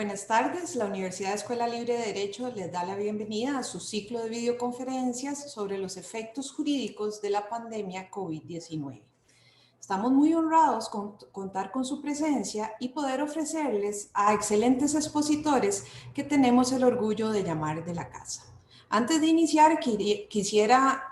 Buenas tardes. La Universidad Escuela Libre de Derecho les da la bienvenida a su ciclo de videoconferencias sobre los efectos jurídicos de la pandemia COVID-19. Estamos muy honrados con contar con su presencia y poder ofrecerles a excelentes expositores que tenemos el orgullo de llamar de la casa. Antes de iniciar, quisiera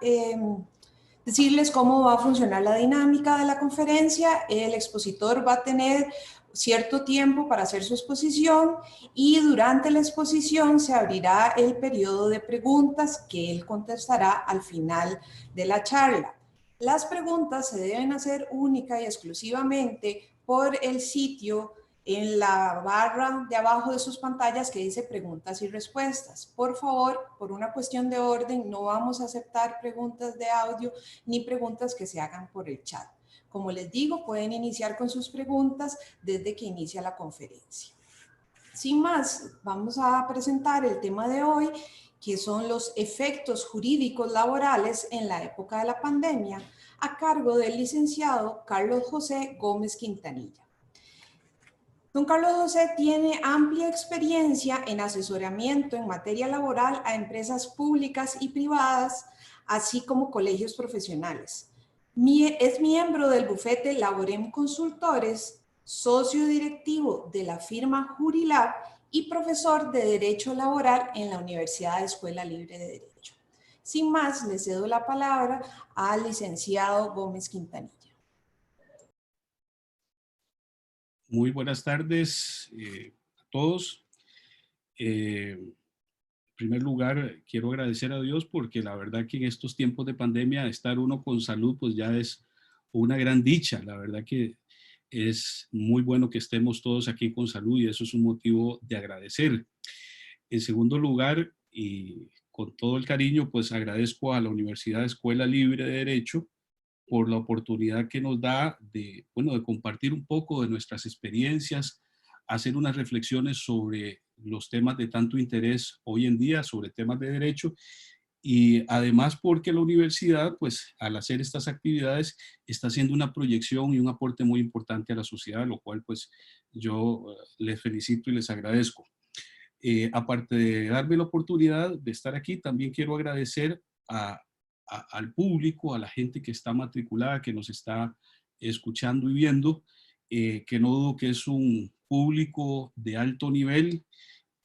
decirles cómo va a funcionar la dinámica de la conferencia. El expositor va a tener cierto tiempo para hacer su exposición y durante la exposición se abrirá el periodo de preguntas que él contestará al final de la charla. Las preguntas se deben hacer única y exclusivamente por el sitio en la barra de abajo de sus pantallas que dice preguntas y respuestas. Por favor, por una cuestión de orden, no vamos a aceptar preguntas de audio ni preguntas que se hagan por el chat. Como les digo, pueden iniciar con sus preguntas desde que inicia la conferencia. Sin más, vamos a presentar el tema de hoy, que son los efectos jurídicos laborales en la época de la pandemia, a cargo del licenciado Carlos José Gómez Quintanilla. Don Carlos José tiene amplia experiencia en asesoramiento en materia laboral a empresas públicas y privadas, así como colegios profesionales. Es miembro del bufete Laborem Consultores, socio directivo de la firma Jurilab y profesor de Derecho Laboral en la Universidad Escuela Libre de Derecho. Sin más, le cedo la palabra al licenciado Gómez Quintanilla. Muy buenas tardes a todos. En primer lugar, quiero agradecer a Dios porque la verdad que en estos tiempos de pandemia estar uno con salud pues ya es una gran dicha. La verdad que es muy bueno que estemos todos aquí con salud y eso es un motivo de agradecer. En segundo lugar, y con todo el cariño, pues agradezco a la Universidad Escuela Libre de Derecho por la oportunidad que nos da de, bueno, de compartir un poco de nuestras experiencias, hacer unas reflexiones sobre los temas de tanto interés hoy en día, sobre temas de derecho, y además porque la universidad, pues al hacer estas actividades, está haciendo una proyección y un aporte muy importante a la sociedad, lo cual pues yo les felicito y les agradezco. Aparte de darme la oportunidad de estar aquí, también quiero agradecer al público, a la gente que está matriculada, que nos está escuchando y viendo, que no dudo que es un público de alto nivel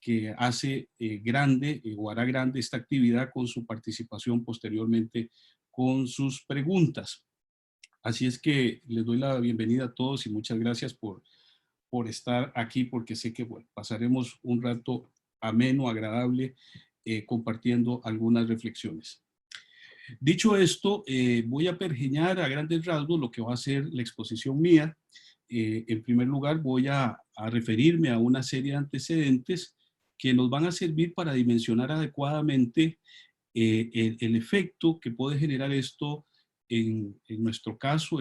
que hace grande o hará grande esta actividad con su participación posteriormente con sus preguntas. Así es que les doy la bienvenida a todos y muchas gracias por estar aquí, porque sé que bueno, pasaremos un rato ameno, agradable, compartiendo algunas reflexiones. Dicho esto, voy a pergeñar a grandes rasgos lo que va a ser la exposición mía. En primer lugar, voy a referirme a una serie de antecedentes que nos van a servir para dimensionar adecuadamente el efecto que puede generar esto en nuestro caso,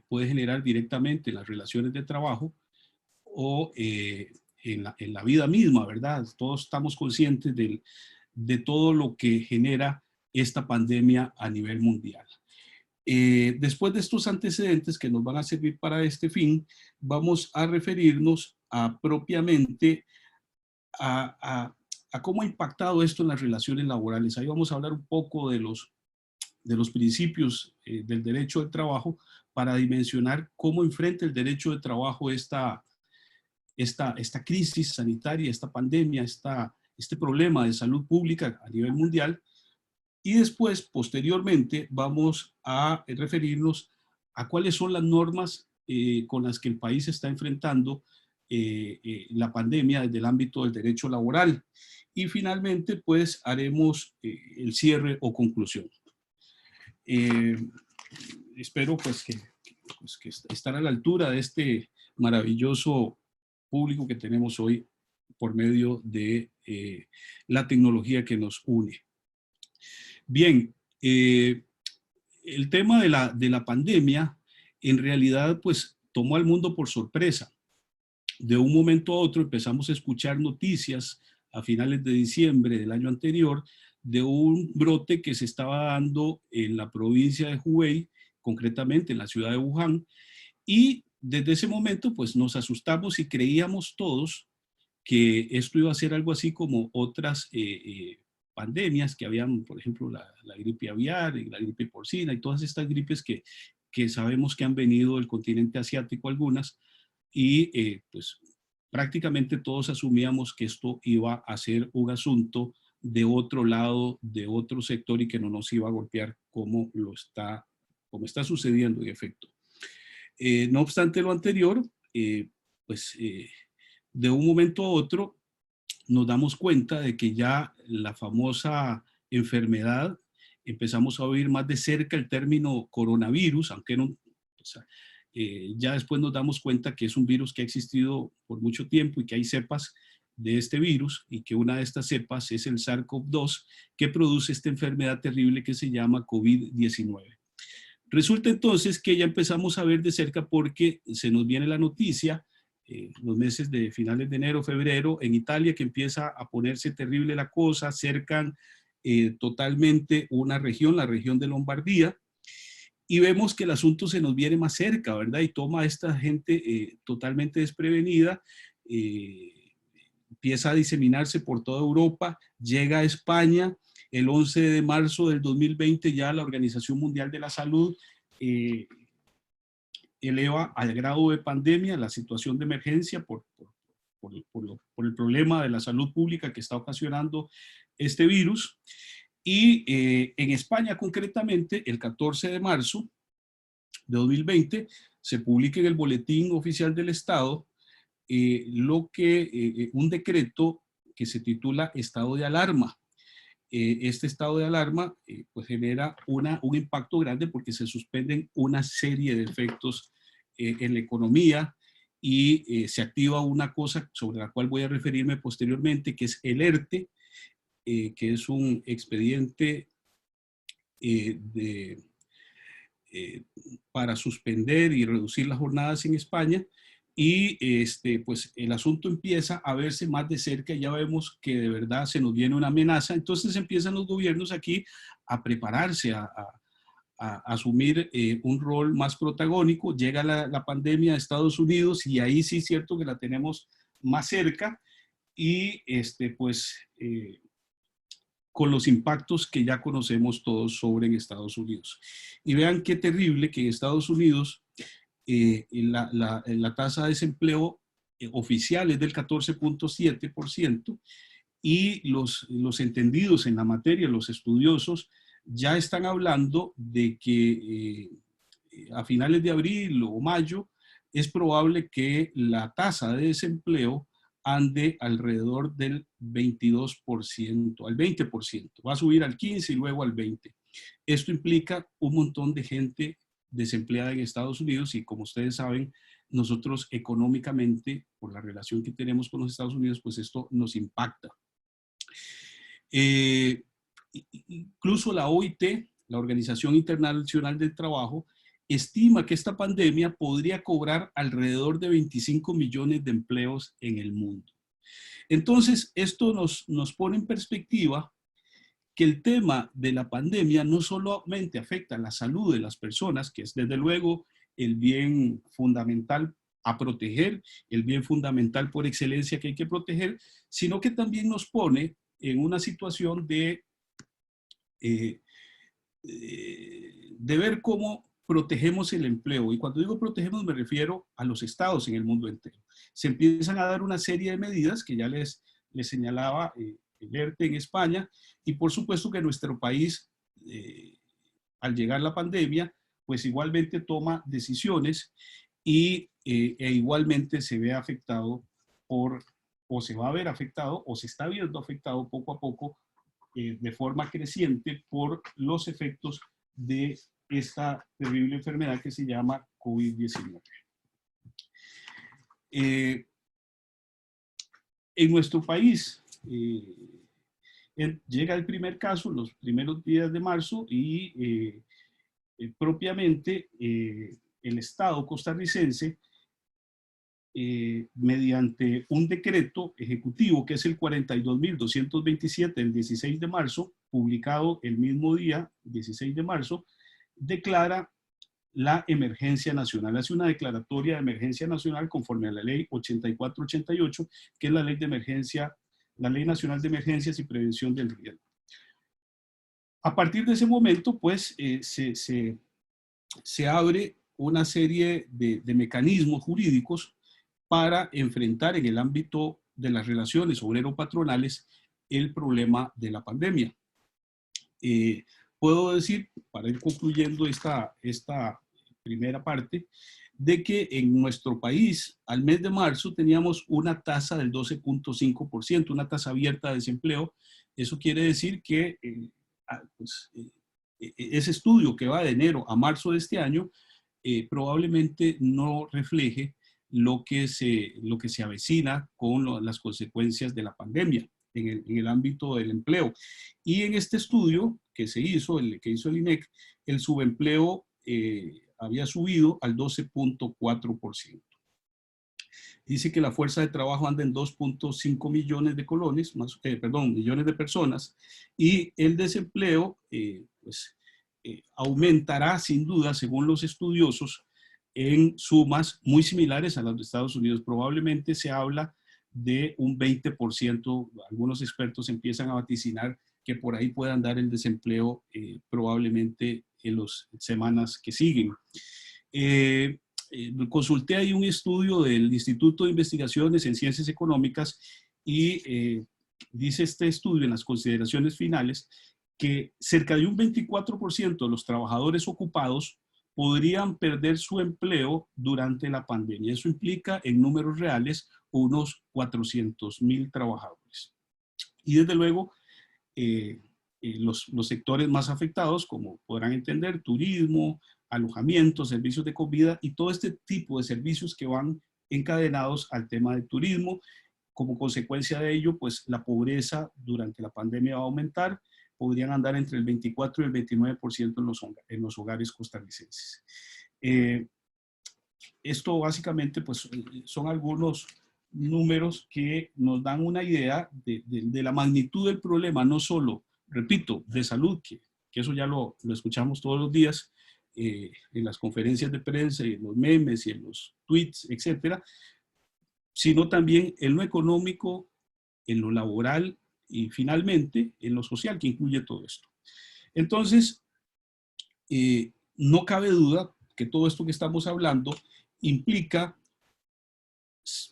puede generar directamente en las relaciones de trabajo o en la vida misma, ¿verdad? Todos estamos conscientes de todo lo que genera esta pandemia a nivel mundial. Después de estos antecedentes que nos van a servir para este fin, vamos a referirnos propiamente a cómo ha impactado esto en las relaciones laborales. Ahí vamos a hablar un poco de los principios del derecho del trabajo para dimensionar cómo enfrenta el derecho de trabajo esta crisis sanitaria, esta pandemia, este problema de salud pública a nivel mundial. Y después, posteriormente, vamos a referirnos a cuáles son las normas con las que el país está enfrentando la pandemia desde el ámbito del derecho laboral. Y finalmente, pues, haremos el cierre o conclusión. Espero, pues, que estar a la altura de este maravilloso público que tenemos hoy por medio de la tecnología que nos une. Bien, el tema de la pandemia en realidad pues tomó al mundo por sorpresa. De un momento a otro empezamos a escuchar noticias a finales de diciembre del año anterior de un brote que se estaba dando en la provincia de Hubei, concretamente en la ciudad de Wuhan, y desde ese momento pues nos asustamos y creíamos todos que esto iba a ser algo así como otras pandemias que habían, por ejemplo, la gripe aviar, la gripe porcina y todas estas gripes que sabemos que han venido del continente asiático algunas, y pues prácticamente todos asumíamos que esto iba a ser un asunto de otro lado, de otro sector, y que no nos iba a golpear como está sucediendo en efecto. No obstante lo anterior, pues de un momento a otro nos damos cuenta de que ya la famosa enfermedad, empezamos a oír más de cerca el término coronavirus, aunque no, o sea, ya después nos damos cuenta que es un virus que ha existido por mucho tiempo y que hay cepas de este virus, y que una de estas cepas es el SARS-CoV-2, que produce esta enfermedad terrible que se llama COVID-19. Resulta entonces que ya empezamos a ver de cerca, porque se nos viene la noticia, los meses de finales de enero, febrero, en Italia, que empieza a ponerse terrible la cosa, cercan totalmente una región, la región de Lombardía, y vemos que el asunto se nos viene más cerca, ¿verdad? Y toma a esta gente totalmente desprevenida, empieza a diseminarse por toda Europa, llega a España. El 11 de marzo del 2020 ya la Organización Mundial de la Salud eleva al grado de pandemia la situación de emergencia por el problema de la salud pública que está ocasionando este virus. Y en España concretamente, el 14 de marzo de 2020, se publica en el Boletín Oficial del Estado un decreto que se titula Estado de Alarma. Este estado de alarma pues genera un impacto grande, porque se suspenden una serie de efectos en la economía, y se activa una cosa sobre la cual voy a referirme posteriormente, que es el ERTE, que es un expediente de para suspender y reducir las jornadas en España. Y pues el asunto empieza a verse más de cerca, ya vemos que de verdad se nos viene una amenaza. Entonces empiezan los gobiernos aquí a prepararse, a asumir un rol más protagónico. Llega la pandemia a Estados Unidos, y ahí sí es cierto que la tenemos más cerca, y pues con los impactos que ya conocemos todos sobre en Estados Unidos. Y vean qué terrible que en Estados Unidos la tasa de desempleo oficial es del 14.7%, y los entendidos en la materia, los estudiosos, ya están hablando de que a finales de abril o mayo es probable que la tasa de desempleo ande alrededor del 22%, al 20%. Va a subir al 15% y luego al 20%. Esto implica un montón de gente desempleada en Estados Unidos, y como ustedes saben, nosotros económicamente, por la relación que tenemos con los Estados Unidos, pues esto nos impacta. Incluso la OIT, la Organización Internacional del Trabajo, estima que esta pandemia podría cobrar alrededor de 25 millones de empleos en el mundo. Entonces, esto nos pone en perspectiva que el tema de la pandemia no solamente afecta la salud de las personas, que es desde luego el bien fundamental a proteger, el bien fundamental por excelencia que hay que proteger, sino que también nos pone en una situación de ver cómo protegemos el empleo. Y cuando digo protegemos, me refiero a los estados en el mundo entero. Se empiezan a dar una serie de medidas que ya les señalaba, el ERTE en España, y por supuesto que nuestro país, al llegar la pandemia, pues igualmente toma decisiones, y igualmente se ve afectado o se va a ver afectado, o se está viendo afectado poco a poco, de forma creciente, por los efectos de esta terrible enfermedad que se llama COVID-19. En nuestro país llega el primer caso los primeros días de marzo, y propiamente el Estado costarricense, mediante un decreto ejecutivo que es el 42.227 del 16 de marzo, publicado el mismo día, 16 de marzo, declara la emergencia nacional. Hace una declaratoria de emergencia nacional conforme a la ley 8488, que es la ley de emergencia, la Ley Nacional de Emergencias y Prevención del Riesgo. A partir de ese momento, pues, se abre una serie de mecanismos jurídicos para enfrentar en el ámbito de las relaciones obrero-patronales el problema de la pandemia. Puedo decir, para ir concluyendo esta primera parte, de que en nuestro país al mes de marzo teníamos una tasa del 12.5%, una tasa abierta de desempleo. Eso quiere decir que ese estudio que va de enero a marzo de este año probablemente no refleje lo que se avecina con las consecuencias de la pandemia en el ámbito del empleo. Y en este estudio que se hizo, que hizo el INEC, el subempleo había subido al 12.4%. Dice que la fuerza de trabajo anda en 2.5 millones de colones, millones de personas, y el desempleo aumentará sin duda, según los estudiosos, en sumas muy similares a las de Estados Unidos. Probablemente se habla de un 20%. Algunos expertos empiezan a vaticinar que por ahí pueda andar el desempleo probablemente en las semanas que siguen. Consulté ahí un estudio del Instituto de Investigaciones en Ciencias Económicas y dice este estudio en las consideraciones finales que cerca de un 24% de los trabajadores ocupados podrían perder su empleo durante la pandemia. Eso implica en números reales unos 400,000 trabajadores. Y desde luego, los sectores más afectados, como podrán entender, turismo, alojamiento, servicios de comida y todo este tipo de servicios que van encadenados al tema del turismo. Como consecuencia de ello, pues la pobreza durante la pandemia va a aumentar, podrían andar entre el 24 y el 29% en los hogares costarricenses. Esto básicamente pues, son algunos números que nos dan una idea de la magnitud del problema, no solo, repito, de salud, que eso ya lo escuchamos todos los días en las conferencias de prensa y en los memes y en los tweets, etcétera, sino también en lo económico, en lo laboral y finalmente en lo social, que incluye todo esto. Entonces, no cabe duda que todo esto que estamos hablando implica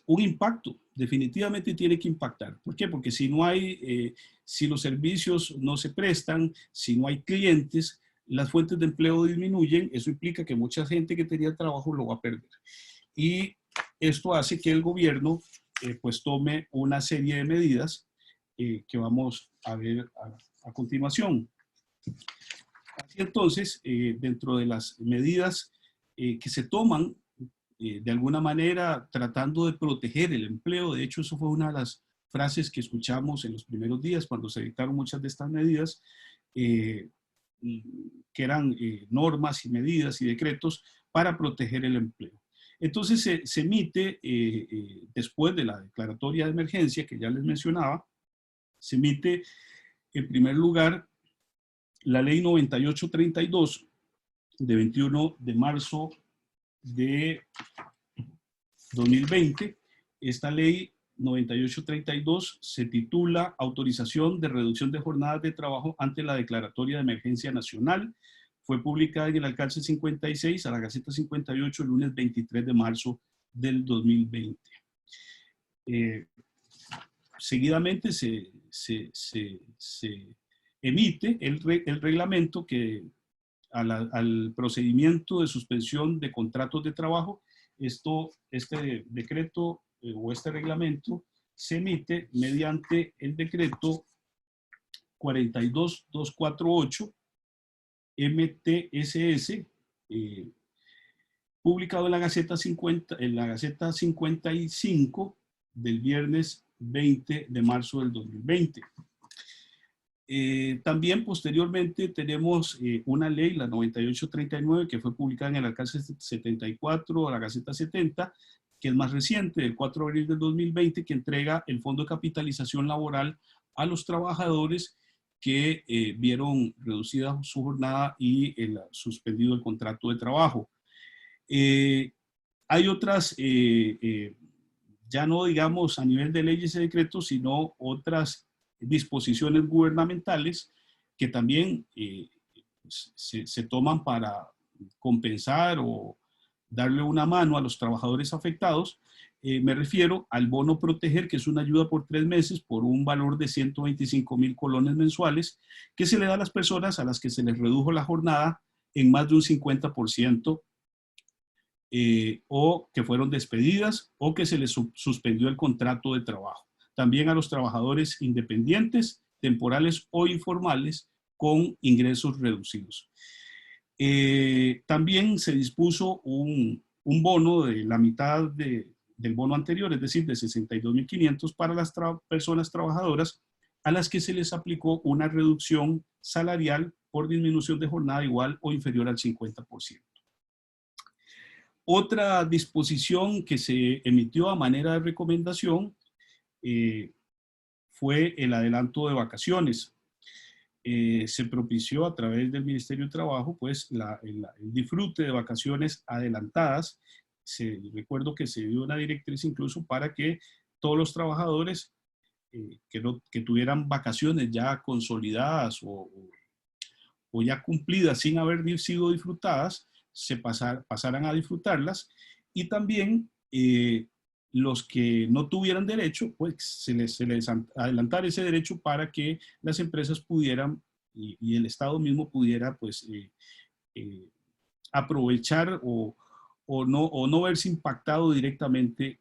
un impacto, definitivamente tiene que impactar. ¿Por qué? Porque si no hay, si los servicios no se prestan, si no hay clientes, las fuentes de empleo disminuyen, eso implica que mucha gente que tenía trabajo lo va a perder. Y esto hace que el gobierno pues tome una serie de medidas que vamos a ver a continuación. Así entonces, dentro de las medidas que se toman, de alguna manera tratando de proteger el empleo, de hecho eso fue una de las frases que escuchamos en los primeros días cuando se dictaron muchas de estas medidas, que eran normas y medidas y decretos para proteger el empleo. Entonces se emite, después de la declaratoria de emergencia que ya les mencionaba, se emite en primer lugar la ley 9832 de 21 de marzo de 2020. Esta ley 9832 se titula Autorización de Reducción de Jornadas de Trabajo ante la Declaratoria de Emergencia Nacional. Fue publicada en el Alcance 56 a la Gaceta 58 el lunes 23 de marzo del 2020. Seguidamente se emite el reglamento que al procedimiento de suspensión de contratos de trabajo. Este decreto o este reglamento se emite mediante el decreto 42248 MTSS, publicado en la Gaceta 55 del viernes 20 de marzo del 2020. También posteriormente tenemos una ley, la 9839, que fue publicada en el Alcance 74 a la Gaceta 70, que es más reciente, del 4 de abril del 2020, que entrega el Fondo de Capitalización Laboral a los trabajadores que vieron reducida su jornada y suspendido el contrato de trabajo. Hay otras, ya no digamos a nivel de leyes y decretos, sino otras disposiciones gubernamentales que también se toman para compensar o darle una mano a los trabajadores afectados. Me refiero al bono proteger, que es una ayuda por 3 meses por un valor de 125.000 colones mensuales, que se le da a las personas a las que se les redujo la jornada en más de un 50%, o que fueron despedidas o que se les suspendió el contrato de trabajo. También a los trabajadores independientes, temporales o informales con ingresos reducidos. También se dispuso un bono de la mitad del bono anterior, es decir, de 62.500 para las personas trabajadoras a las que se les aplicó una reducción salarial por disminución de jornada igual o inferior al 50%. Otra disposición que se emitió a manera de recomendación fue el adelanto de vacaciones. Se propició a través del Ministerio de Trabajo pues el disfrute de vacaciones adelantadas. Recuerdo que se dio una directriz incluso para que todos los trabajadores que tuvieran vacaciones ya consolidadas o ya cumplidas sin haber sido disfrutadas, pasaran a disfrutarlas, y también los que no tuvieran derecho, pues se les adelantara ese derecho para que las empresas pudieran y el Estado mismo pudiera pues aprovechar o no verse impactado directamente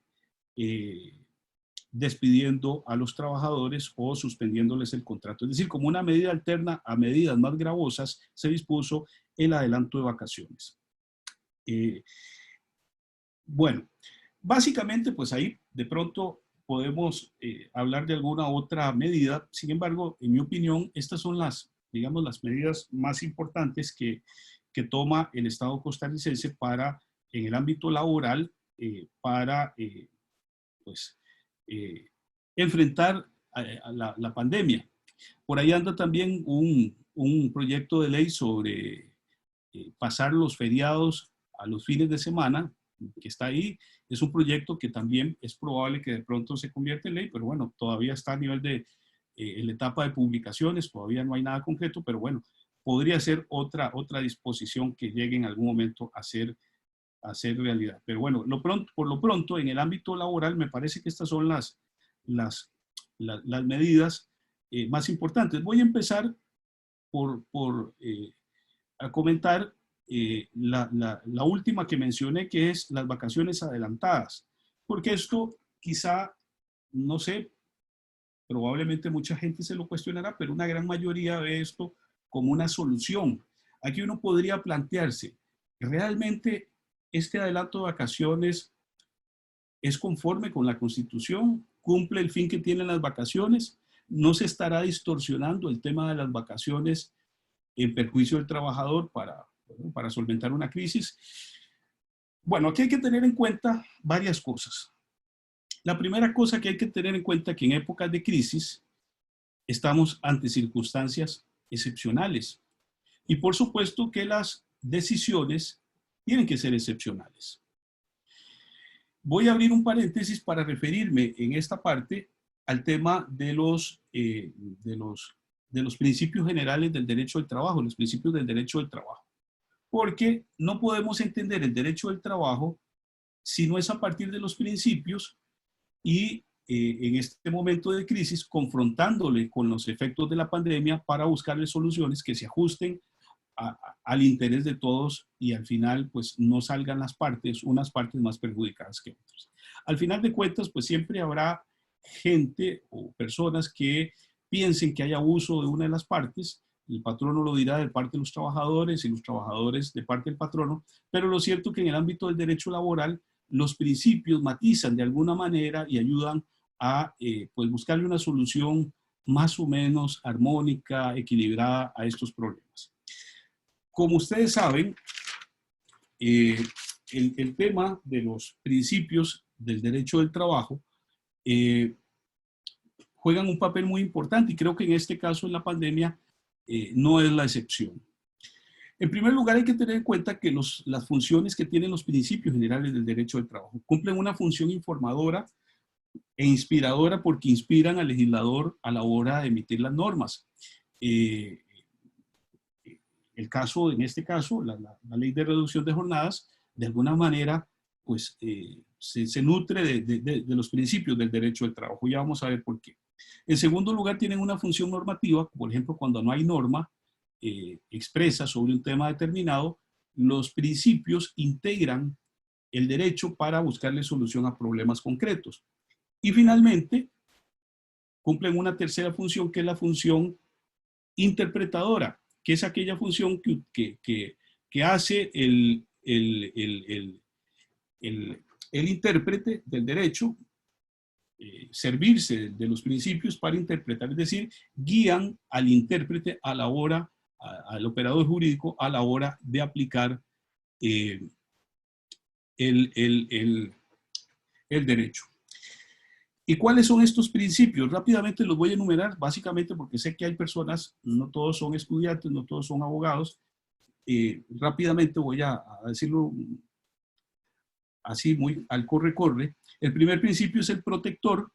despidiendo a los trabajadores o suspendiéndoles el contrato. Es decir, como una medida alterna a medidas más gravosas, se dispuso el adelanto de vacaciones. Bueno, básicamente pues ahí de pronto podemos hablar de alguna otra medida. Sin embargo, en mi opinión, estas son digamos, las medidas más importantes que toma el Estado costarricense para, en el ámbito laboral, para pues, enfrentar a la pandemia. Por ahí anda también un proyecto de ley sobre pasar los feriados a los fines de semana, que está ahí. Es un proyecto que también es probable que de pronto se convierta en ley, pero bueno, todavía está a nivel de en la etapa de publicaciones, todavía no hay nada concreto, pero bueno, podría ser otra disposición que llegue en algún momento a ser realidad. Pero bueno, por lo pronto, en el ámbito laboral, me parece que estas son las medidas más importantes. Voy a empezar a comentar la última que mencioné, que es las vacaciones adelantadas, porque esto quizá, no sé, probablemente mucha gente se lo cuestionará, pero una gran mayoría ve esto como una solución. Aquí uno podría plantearse, ¿realmente este adelanto de vacaciones es conforme con la Constitución? ¿Cumple el fin que tienen las vacaciones? ¿No se estará distorsionando el tema de las vacaciones en perjuicio del trabajador para solventar una crisis? Bueno, aquí hay que tener en cuenta varias cosas. La primera cosa que hay que tener en cuenta es que en épocas de crisis estamos ante circunstancias excepcionales. Y por supuesto que las decisiones tienen que ser excepcionales. Voy a abrir un paréntesis para referirme en esta parte al tema de los principios generales del derecho del trabajo, los principios del derecho del trabajo. Porque no podemos entender el derecho del trabajo si no es a partir de los principios y en este momento de crisis confrontándole con los efectos de la pandemia para buscarle soluciones que se ajusten al interés de todos y al final pues no salgan unas partes más perjudicadas que otras. Al final de cuentas pues siempre habrá gente o personas que piensen que hay abuso de una de las partes. El patrono lo dirá de parte de los trabajadores y los trabajadores de parte del patrono, pero lo cierto es que en el ámbito del derecho laboral los principios matizan de alguna manera y ayudan a pues buscarle una solución más o menos armónica, equilibrada a estos problemas. Como ustedes saben, el tema de los principios del derecho del trabajo juegan un papel muy importante y creo que en este caso en la pandemia no es la excepción. En primer lugar, hay que tener en cuenta que las funciones que tienen los principios generales del derecho del trabajo cumplen una función informadora e inspiradora porque inspiran al legislador a la hora de emitir las normas. Eh, en este caso, la ley de reducción de jornadas, de alguna manera, pues se nutre de los principios del derecho del trabajo. Ya vamos a ver por qué. En segundo lugar, tienen una función normativa, por ejemplo, cuando no hay norma expresa sobre un tema determinado, los principios integran el derecho para buscarle solución a problemas concretos. Y finalmente, cumplen una tercera función, que es la función interpretadora, que es aquella función que hace el intérprete del derecho, servirse de los principios para interpretar, es decir, guían al intérprete a la hora, al operador jurídico a la hora de aplicar el, el, el, el derecho. ¿Y cuáles son estos principios? Rápidamente los voy a enumerar, básicamente porque sé que hay personas, no todos son estudiantes, no todos son abogados. Rápidamente voy a decirlo así, muy al corre-corre. El primer principio es el protector,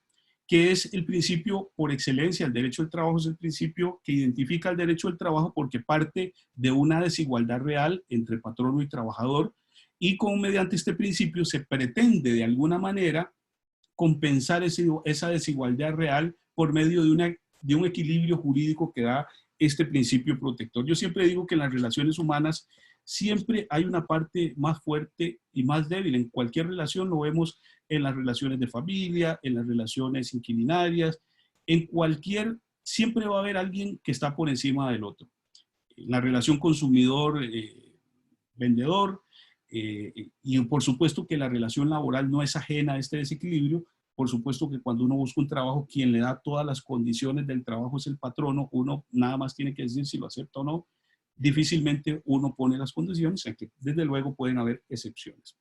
que es el principio por excelencia. El derecho del trabajo es el principio que identifica el derecho del trabajo porque parte de una desigualdad real entre patrono y trabajador, y como mediante este principio se pretende de alguna manera compensar esa desigualdad real por medio de un equilibrio jurídico que da este principio protector. Yo siempre digo que en las relaciones humanas siempre hay una parte más fuerte y más débil. En cualquier relación lo vemos en las relaciones de familia, en las relaciones inquilinarias, siempre va a haber alguien que está por encima del otro. La relación consumidor-vendedor, y por supuesto que la relación laboral no es ajena a este desequilibrio. Por supuesto que cuando uno busca un trabajo, quien le da todas las condiciones del trabajo es el patrono. Uno nada más tiene que decir si lo acepta o no. Difícilmente uno pone las condiciones, aunque desde luego pueden haber excepciones.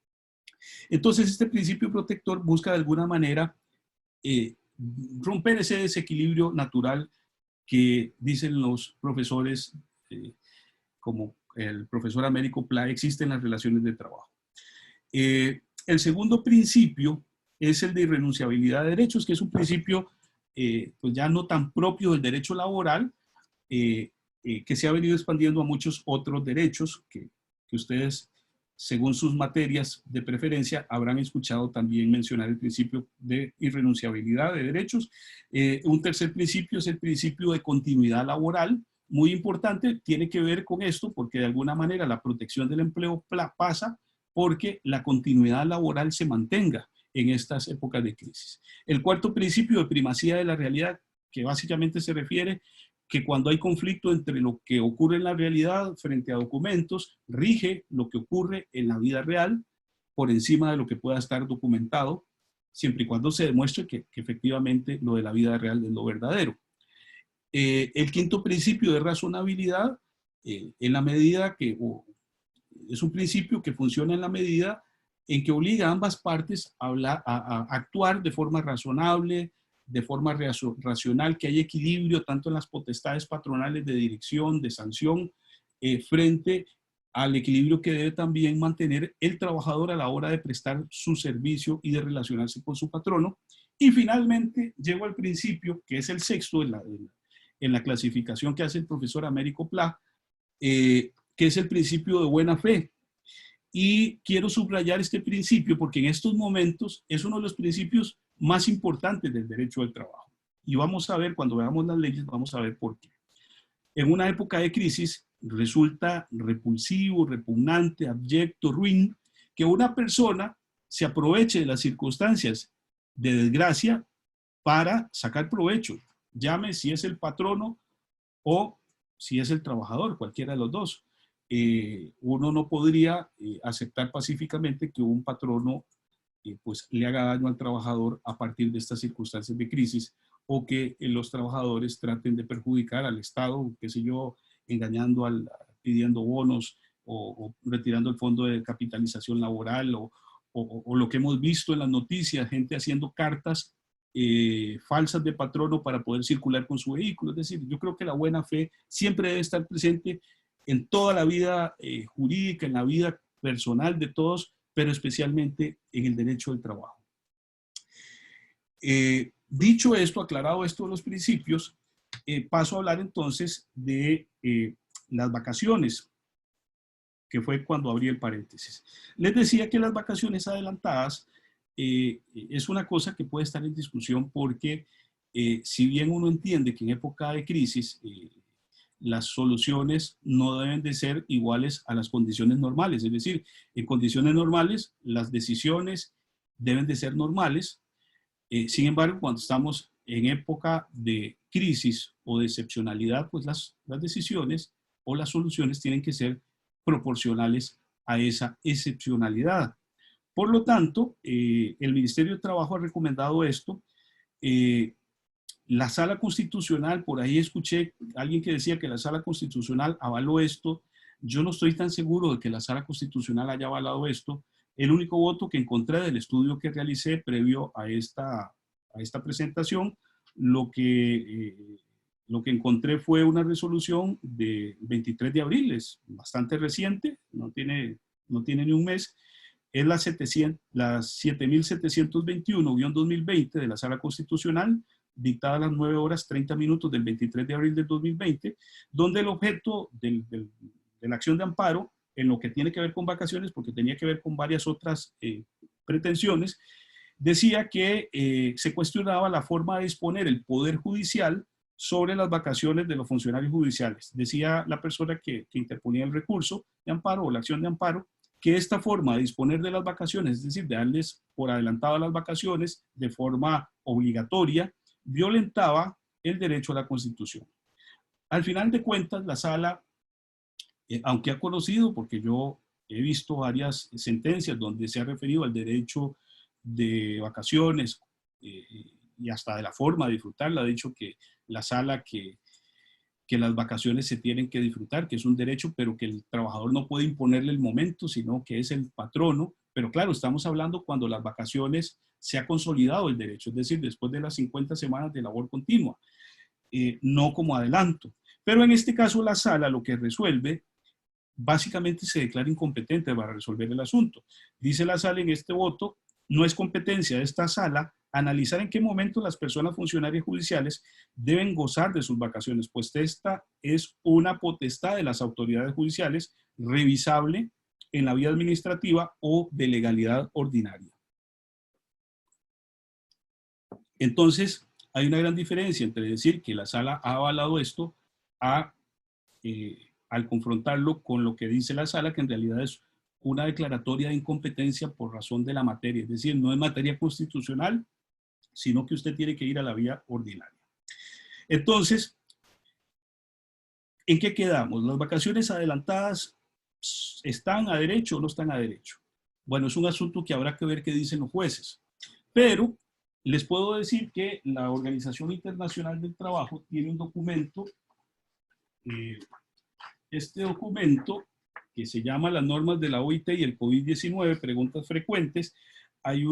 Entonces, este principio protector busca de alguna manera romper ese desequilibrio natural que dicen los profesores, como el profesor Américo Pla, existe en las relaciones de trabajo. El segundo principio es el de irrenunciabilidad de derechos, que es un principio pues ya no tan propio del derecho laboral, que se ha venido expandiendo a muchos otros derechos que ustedes, según sus materias de preferencia, habrán escuchado también mencionar el principio de irrenunciabilidad de derechos. Un tercer principio es el principio de continuidad laboral, muy importante, tiene que ver con esto porque de alguna manera la protección del empleo pasa porque la continuidad laboral se mantenga en estas épocas de crisis. El cuarto principio de primacía de la realidad, que básicamente se refiere que cuando hay conflicto entre lo que ocurre en la realidad frente a documentos, rige lo que ocurre en la vida real por encima de lo que pueda estar documentado, siempre y cuando se demuestre que efectivamente lo de la vida real es lo verdadero. El quinto principio de razonabilidad, en la medida que es un principio que funciona en la medida en que obliga a ambas partes a actuar de forma razonable, de forma racional, que haya equilibrio tanto en las potestades patronales de dirección, de sanción, frente al equilibrio que debe también mantener el trabajador a la hora de prestar su servicio y de relacionarse con su patrono. Y finalmente llego al principio, que es el sexto en la clasificación que hace el profesor Américo Pla, que es el principio de buena fe. Y quiero subrayar este principio porque en estos momentos es uno de los principios más importantes del derecho del trabajo. Y vamos a ver, cuando veamos las leyes, vamos a ver por qué. En una época de crisis resulta repulsivo, repugnante, abyecto, ruin, que una persona se aproveche de las circunstancias de desgracia para sacar provecho. Llame si es el patrono o si es el trabajador, cualquiera de los dos. Uno no podría aceptar pacíficamente que un patrono pues le haga daño al trabajador a partir de estas circunstancias de crisis, o que los trabajadores traten de perjudicar al Estado, qué sé yo, engañando, pidiendo bonos o retirando el fondo de capitalización laboral, o lo que hemos visto en las noticias, gente haciendo cartas falsas de patrono para poder circular con su vehículo. Es decir, yo creo que la buena fe siempre debe estar presente en toda la vida jurídica, en la vida personal de todos, pero especialmente en el derecho del trabajo. Dicho esto, aclarado esto de los principios, paso a hablar entonces de las vacaciones, que fue cuando abrí el paréntesis. Les decía que las vacaciones adelantadas es una cosa que puede estar en discusión porque si bien uno entiende que en época de crisis las soluciones no deben de ser iguales a las condiciones normales, es decir, en condiciones normales las decisiones deben de ser normales. Sin embargo, cuando estamos en época de crisis o de excepcionalidad, pues las decisiones o las soluciones tienen que ser proporcionales a esa excepcionalidad. Por lo tanto, el Ministerio de Trabajo ha recomendado esto. La Sala Constitucional, por ahí escuché a alguien que decía que la Sala Constitucional avaló esto. Yo no estoy tan seguro de que la Sala Constitucional haya avalado esto. El único voto que encontré del estudio que realicé previo a esta presentación, lo que encontré fue una resolución de 23 de abril, es bastante reciente, no tiene ni un mes, es la 7721-2020 de la Sala Constitucional, dictada a las 9 horas 30 minutos del 23 de abril del 2020, donde el objeto de la acción de amparo, en lo que tiene que ver con vacaciones, porque tenía que ver con varias otras pretensiones, decía que se cuestionaba la forma de disponer el Poder Judicial sobre las vacaciones de los funcionarios judiciales. Decía la persona que interponía el recurso de amparo o la acción de amparo, que esta forma de disponer de las vacaciones, es decir, de darles por adelantado las vacaciones de forma obligatoria, violentaba el derecho a la Constitución. Al final de cuentas, la sala, aunque ha conocido, porque yo he visto varias sentencias donde se ha referido al derecho de vacaciones y hasta de la forma de disfrutarla, ha dicho que la sala que las vacaciones se tienen que disfrutar, que es un derecho, pero que el trabajador no puede imponerle el momento, sino que es el patrono. Pero claro, estamos hablando cuando las vacaciones se ha consolidado el derecho, es decir, después de las 50 semanas de labor continua, no como adelanto. Pero en este caso la sala lo que resuelve, básicamente se declara incompetente para resolver el asunto. Dice la sala en este voto, no es competencia de esta sala analizar en qué momento las personas funcionarias judiciales deben gozar de sus vacaciones, pues esta es una potestad de las autoridades judiciales revisable en la vía administrativa o de legalidad ordinaria. Entonces, hay una gran diferencia entre decir que la sala ha avalado esto al confrontarlo con lo que dice la sala, que en realidad es una declaratoria de incompetencia por razón de la materia, es decir, no es materia constitucional, sino que usted tiene que ir a la vía ordinaria. Entonces, ¿en qué quedamos? ¿Las vacaciones adelantadas están a derecho o no están a derecho? Bueno, es un asunto que habrá que ver qué dicen los jueces, pero les puedo decir que la Organización Internacional del Trabajo tiene un documento, este documento que se llama las normas de la OIT y el COVID-19, preguntas frecuentes. Hay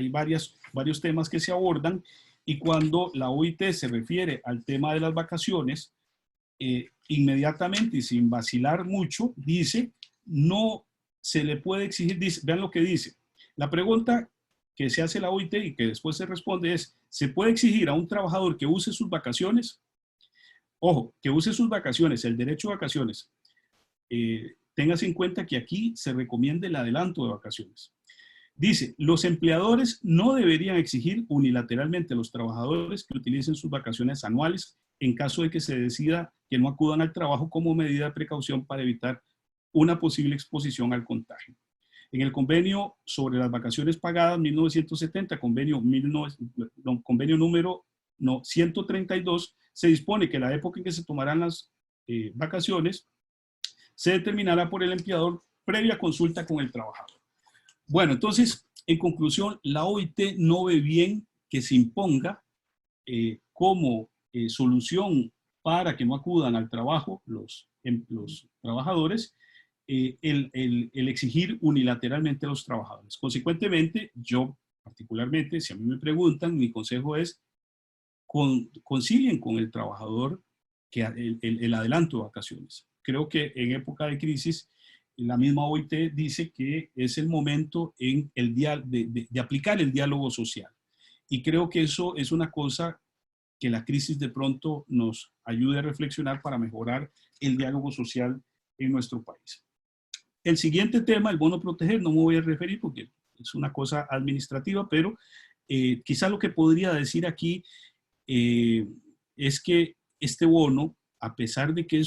varios temas que se abordan, y cuando la OIT se refiere al tema de las vacaciones, inmediatamente y sin vacilar mucho, dice, no se le puede exigir, vean lo que dice, la pregunta que se hace la OIT y que después se responde es, ¿se puede exigir a un trabajador que use sus vacaciones? Ojo, que use sus vacaciones, el derecho a vacaciones. Téngase en cuenta que aquí se recomienda el adelanto de vacaciones. Dice, los empleadores no deberían exigir unilateralmente a los trabajadores que utilicen sus vacaciones anuales en caso de que se decida que no acudan al trabajo como medida de precaución para evitar una posible exposición al contagio. En el convenio sobre las vacaciones pagadas 1970, convenio número 132, se dispone que la época en que se tomarán las vacaciones se determinará por el empleador previa consulta con el trabajador. Bueno, entonces, en conclusión, la OIT no ve bien que se imponga como solución para que no acudan al trabajo los trabajadores, el exigir unilateralmente a los trabajadores. Consecuentemente, yo particularmente, si a mí me preguntan, mi consejo es concilien con el trabajador que el adelanto de vacaciones. Creo que en época de crisis, la misma OIT dice que es el momento de aplicar el diálogo social. Y creo que eso es una cosa que la crisis de pronto nos ayude a reflexionar para mejorar el diálogo social en nuestro país. El siguiente tema, el bono proteger, no me voy a referir porque es una cosa administrativa, pero quizá lo que podría decir aquí es que este bono, a pesar de que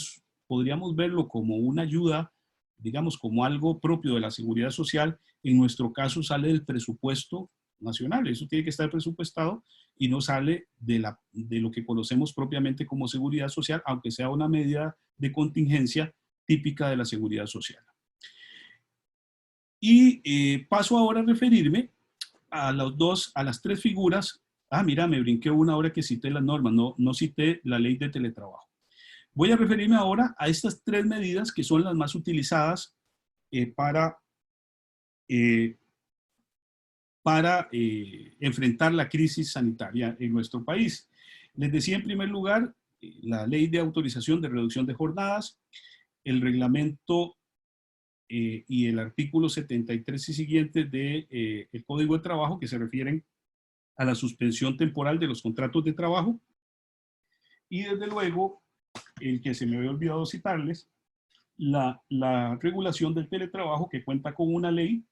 podríamos verlo como una ayuda, digamos, como algo propio de la seguridad social, en nuestro caso sale del presupuesto nacional. Eso tiene que estar presupuestado y no sale de lo que conocemos propiamente como seguridad social, aunque sea una medida de contingencia típica de la seguridad social. Y paso ahora a referirme a las tres figuras. Mira, me brinqué una hora que cité las normas, no cité la ley de teletrabajo. Voy a referirme ahora a estas tres medidas que son las más utilizadas para enfrentar la crisis sanitaria en nuestro país. Les decía en primer lugar, la ley de autorización de reducción de jornadas, el reglamento y el artículo 73 y siguientes del Código de Trabajo, que se refieren a la suspensión temporal de los contratos de trabajo, y desde luego, el que se me había olvidado citarles, la regulación del teletrabajo, que cuenta con una ley,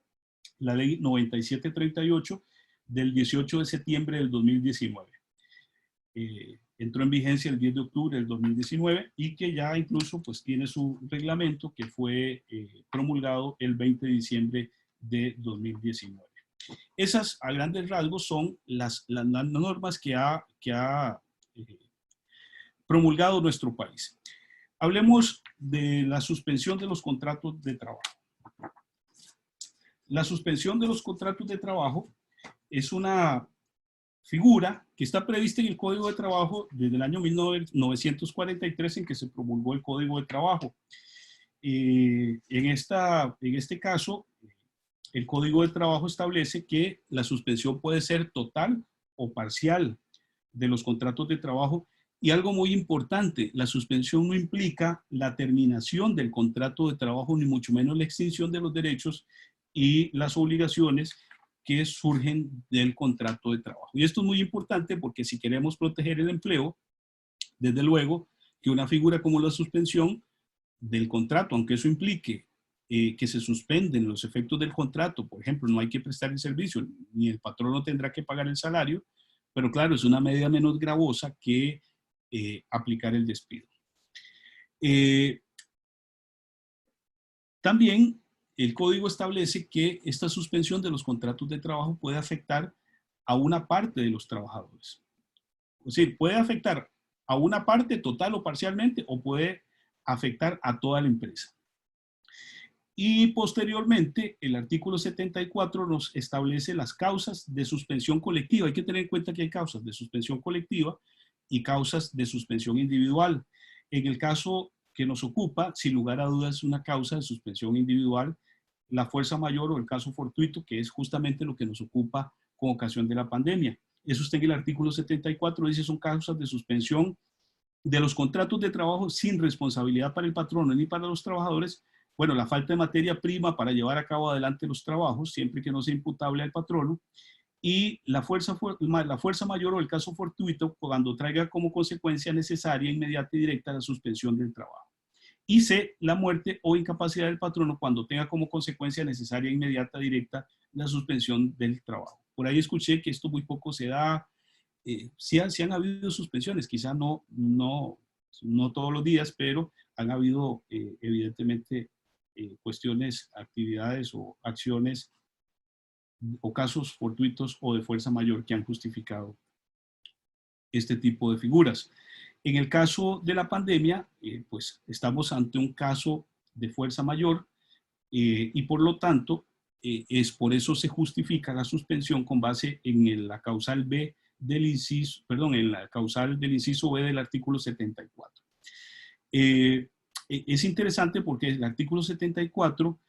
la ley 9738 del 18 de septiembre del 2019. Entró en vigencia el 10 de octubre del 2019 y que ya incluso pues tiene su reglamento que fue promulgado el 20 de diciembre de 2019. Esas a grandes rasgos son las normas que ha promulgado nuestro país. Hablemos de la suspensión de los contratos de trabajo. La suspensión de los contratos de trabajo es una figura que está prevista en el Código de Trabajo desde el año 1943 en que se promulgó el Código de Trabajo. En este caso, el Código de Trabajo establece que la suspensión puede ser total o parcial de los contratos de trabajo. Y algo muy importante, la suspensión no implica la terminación del contrato de trabajo, ni mucho menos la extinción de los derechos y las obligaciones que surgen del contrato de trabajo. Y esto es muy importante porque si queremos proteger el empleo, desde luego que una figura como la suspensión del contrato, aunque eso implique que se suspenden los efectos del contrato, por ejemplo, no hay que prestar el servicio, ni el patrono tendrá que pagar el salario, pero claro, es una medida menos gravosa que aplicar el despido. También el código establece que esta suspensión de los contratos de trabajo puede afectar a una parte de los trabajadores. Es decir, puede afectar a una parte total o parcialmente o puede afectar a toda la empresa. Y posteriormente, el artículo 74 nos establece las causas de suspensión colectiva. Hay que tener en cuenta que hay causas de suspensión colectiva y causas de suspensión individual. En el caso que nos ocupa, sin lugar a dudas, una causa de suspensión individual, la fuerza mayor o el caso fortuito, que es justamente lo que nos ocupa con ocasión de la pandemia. Eso está en el artículo 74, dice son causas de suspensión de los contratos de trabajo sin responsabilidad para el patrono ni para los trabajadores. Bueno, la falta de materia prima para llevar a cabo adelante los trabajos, siempre que no sea imputable al patrono, y la fuerza mayor o el caso fortuito cuando traiga como consecuencia necesaria, inmediata y directa la suspensión del trabajo. Y C, la muerte o incapacidad del patrono cuando tenga como consecuencia necesaria, inmediata, directa la suspensión del trabajo. Por ahí escuché que esto muy poco se da. Sí han habido suspensiones, quizá no todos los días, pero han habido evidentemente cuestiones, actividades o acciones o casos fortuitos o de fuerza mayor que han justificado este tipo de figuras. En el caso de la pandemia, pues estamos ante un caso de fuerza mayor y por lo tanto, por eso se justifica la suspensión con base en la causal B del inciso, en la causal del inciso B del artículo 74. Es interesante porque el artículo 74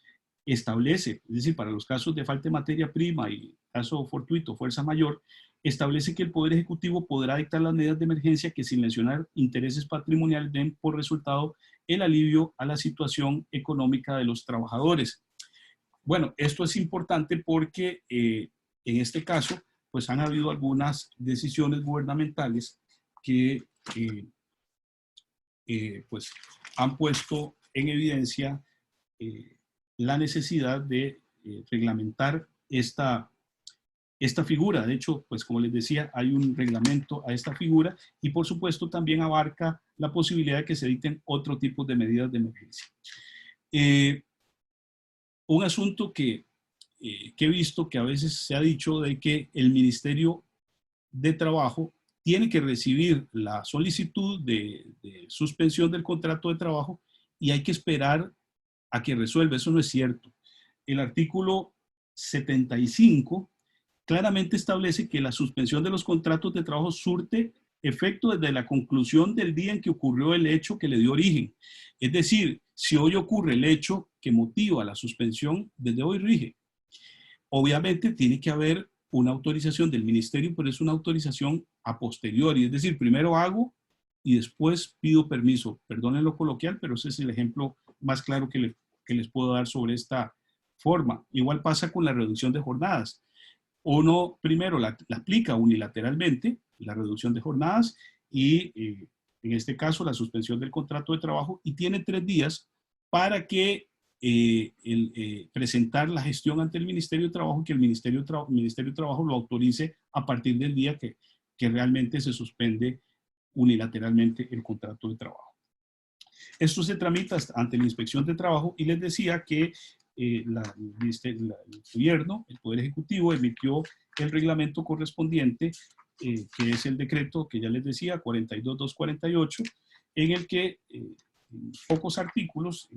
establece, es decir, para los casos de falta de materia prima y caso fortuito, fuerza mayor, establece que el Poder Ejecutivo podrá dictar las medidas de emergencia que, sin mencionar intereses patrimoniales, den por resultado el alivio a la situación económica de los trabajadores. Bueno, esto es importante porque en este caso, pues han habido algunas decisiones gubernamentales que pues han puesto en evidencia la necesidad de reglamentar esta figura. De hecho, pues como les decía, hay un reglamento a esta figura y por supuesto también abarca la posibilidad de que se dicten otro tipo de medidas de emergencia. Un asunto que he visto que a veces se ha dicho de que el Ministerio de Trabajo tiene que recibir la solicitud de suspensión del contrato de trabajo y hay que esperar a que resuelva. Eso no es cierto. El artículo 75 claramente establece que la suspensión de los contratos de trabajo surte efecto desde la conclusión del día en que ocurrió el hecho que le dio origen. Es decir, si hoy ocurre el hecho que motiva la suspensión, desde hoy rige. Obviamente tiene que haber una autorización del ministerio, pero es una autorización a posteriori. Es decir, primero hago y después pido permiso. Perdonen lo coloquial, pero ese es el ejemplo más claro que les puedo dar sobre esta forma. Igual pasa con la reducción de jornadas. Uno primero la aplica unilateralmente, la reducción de jornadas, y en este caso la suspensión del contrato de trabajo, y tiene 3 días para que presentar la gestión ante el Ministerio de Trabajo, que el Ministerio de Trabajo lo autorice a partir del día que realmente se suspende unilateralmente el contrato de trabajo. Esto se tramita ante la Inspección de Trabajo y les decía que el gobierno, el Poder Ejecutivo, emitió el reglamento correspondiente, que es el decreto que ya les decía, 42248, en el que en pocos artículos,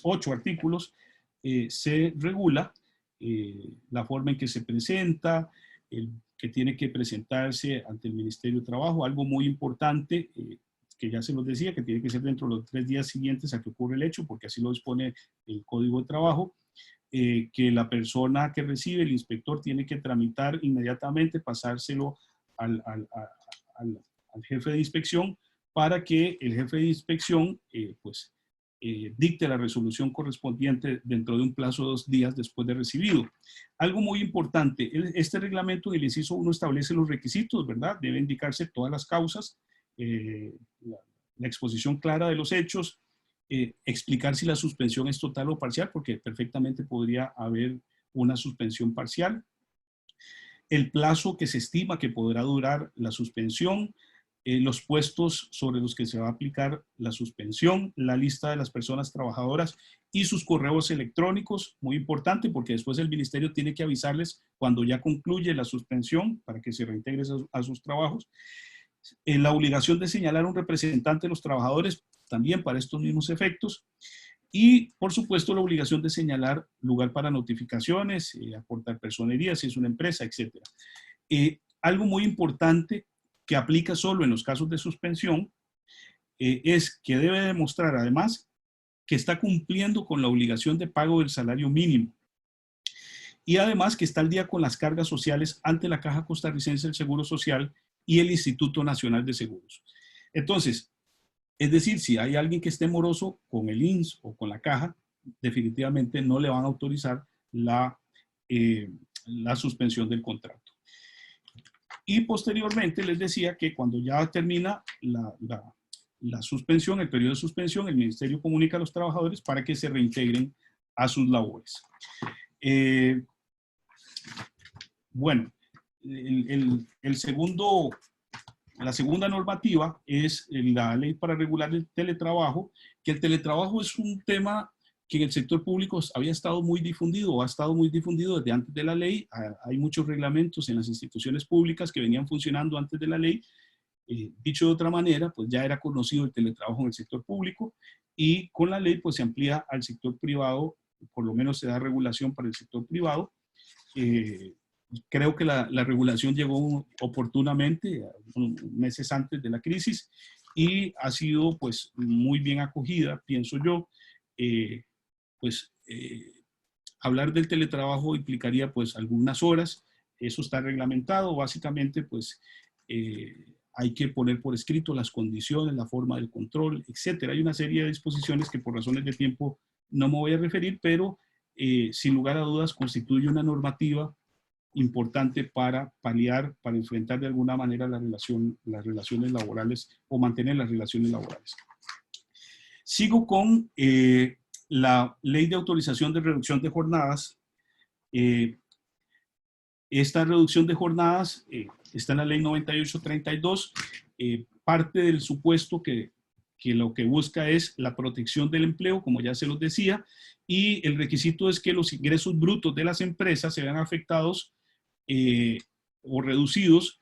8 artículos, se regula la forma en que se presenta, que tiene que presentarse ante el Ministerio de Trabajo, algo muy importante, que ya se los decía, que tiene que ser dentro de los 3 días siguientes a que ocurre el hecho, porque así lo dispone el Código de Trabajo, que la persona que recibe, el inspector, tiene que tramitar inmediatamente, pasárselo al jefe de inspección, para que el jefe de inspección dicte la resolución correspondiente dentro de un plazo de 2 días después de recibido. Algo muy importante, este reglamento en el inciso 1 establece los requisitos, ¿verdad? Debe indicarse todas las causas, la exposición clara de los hechos, explicar si la suspensión es total o parcial, porque perfectamente podría haber una suspensión parcial, el plazo que se estima que podrá durar la suspensión, los puestos sobre los que se va a aplicar la suspensión, la lista de las personas trabajadoras y sus correos electrónicos, muy importante porque después el ministerio tiene que avisarles cuando ya concluye la suspensión para que se reintegren a sus trabajos. La obligación de señalar a un representante de los trabajadores también para estos mismos efectos. Y, por supuesto, la obligación de señalar lugar para notificaciones, aportar personería si es una empresa, etc. Algo muy importante que aplica solo en los casos de suspensión es que debe demostrar, además, que está cumpliendo con la obligación de pago del salario mínimo. Y además que está al día con las cargas sociales ante la Caja Costarricense del Seguro Social y el Instituto Nacional de Seguros. Entonces, es decir, si hay alguien que esté moroso con el INSS o con la caja, definitivamente no le van a autorizar la suspensión del contrato. Y posteriormente les decía que cuando ya termina la suspensión, el periodo de suspensión, el ministerio comunica a los trabajadores para que se reintegren a sus labores. Bueno, la segunda normativa es la ley para regular el teletrabajo, que el teletrabajo es un tema que en el sector público había estado muy difundido, o ha estado muy difundido desde antes de la ley. Hay muchos reglamentos en las instituciones públicas que venían funcionando antes de la ley. Dicho de otra manera, pues ya era conocido el teletrabajo en el sector público y con la ley pues se amplía al sector privado, por lo menos se da regulación para el sector privado. Creo que la regulación llegó oportunamente, meses antes de la crisis, y ha sido pues muy bien acogida, pienso yo. hablar del teletrabajo implicaría pues algunas horas, eso está reglamentado, básicamente pues hay que poner por escrito las condiciones, la forma del control, etcétera. Hay una serie de disposiciones que por razones de tiempo no me voy a referir, pero sin lugar a dudas constituye una normativa importante para paliar, para enfrentar de alguna manera las relaciones laborales o mantener las relaciones laborales. Sigo con la ley de autorización de reducción de jornadas. Esta reducción de jornadas está en la ley 9832, parte del supuesto que lo que busca es la protección del empleo, como ya se los decía, y el requisito es que los ingresos brutos de las empresas se vean afectados o reducidos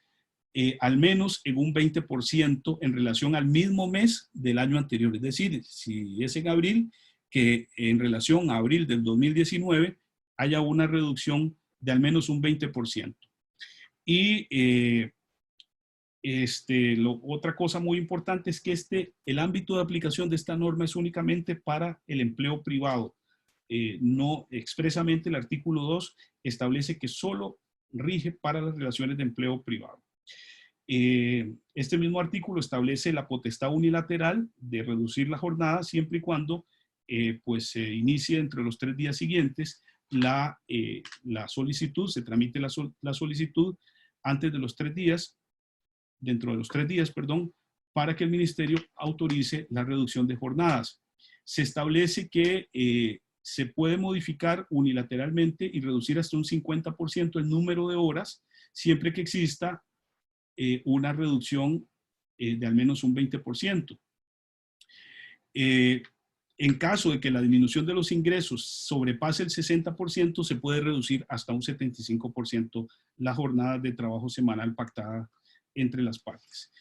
al menos en un 20% en relación al mismo mes del año anterior. Es decir, si es en abril, que en relación a abril del 2019 haya una reducción de al menos un 20%. Y otra cosa muy importante es que el ámbito de aplicación de esta norma es únicamente para el empleo privado. No expresamente el artículo 2 establece que solo rige para las relaciones de empleo privado. Este mismo artículo establece la potestad unilateral de reducir la jornada siempre y cuando pues se inicie entre los 3 días siguientes la solicitud, se tramite la solicitud antes de los 3 días, dentro de los 3 días, perdón, para que el ministerio autorice la reducción de jornadas. Se establece que se puede modificar unilateralmente y reducir hasta un 50% el número de horas, siempre que exista una reducción de al menos un 20%. En caso de que la disminución de los ingresos sobrepase el 60%, se puede reducir hasta un 75% la jornada de trabajo semanal pactada entre las partes.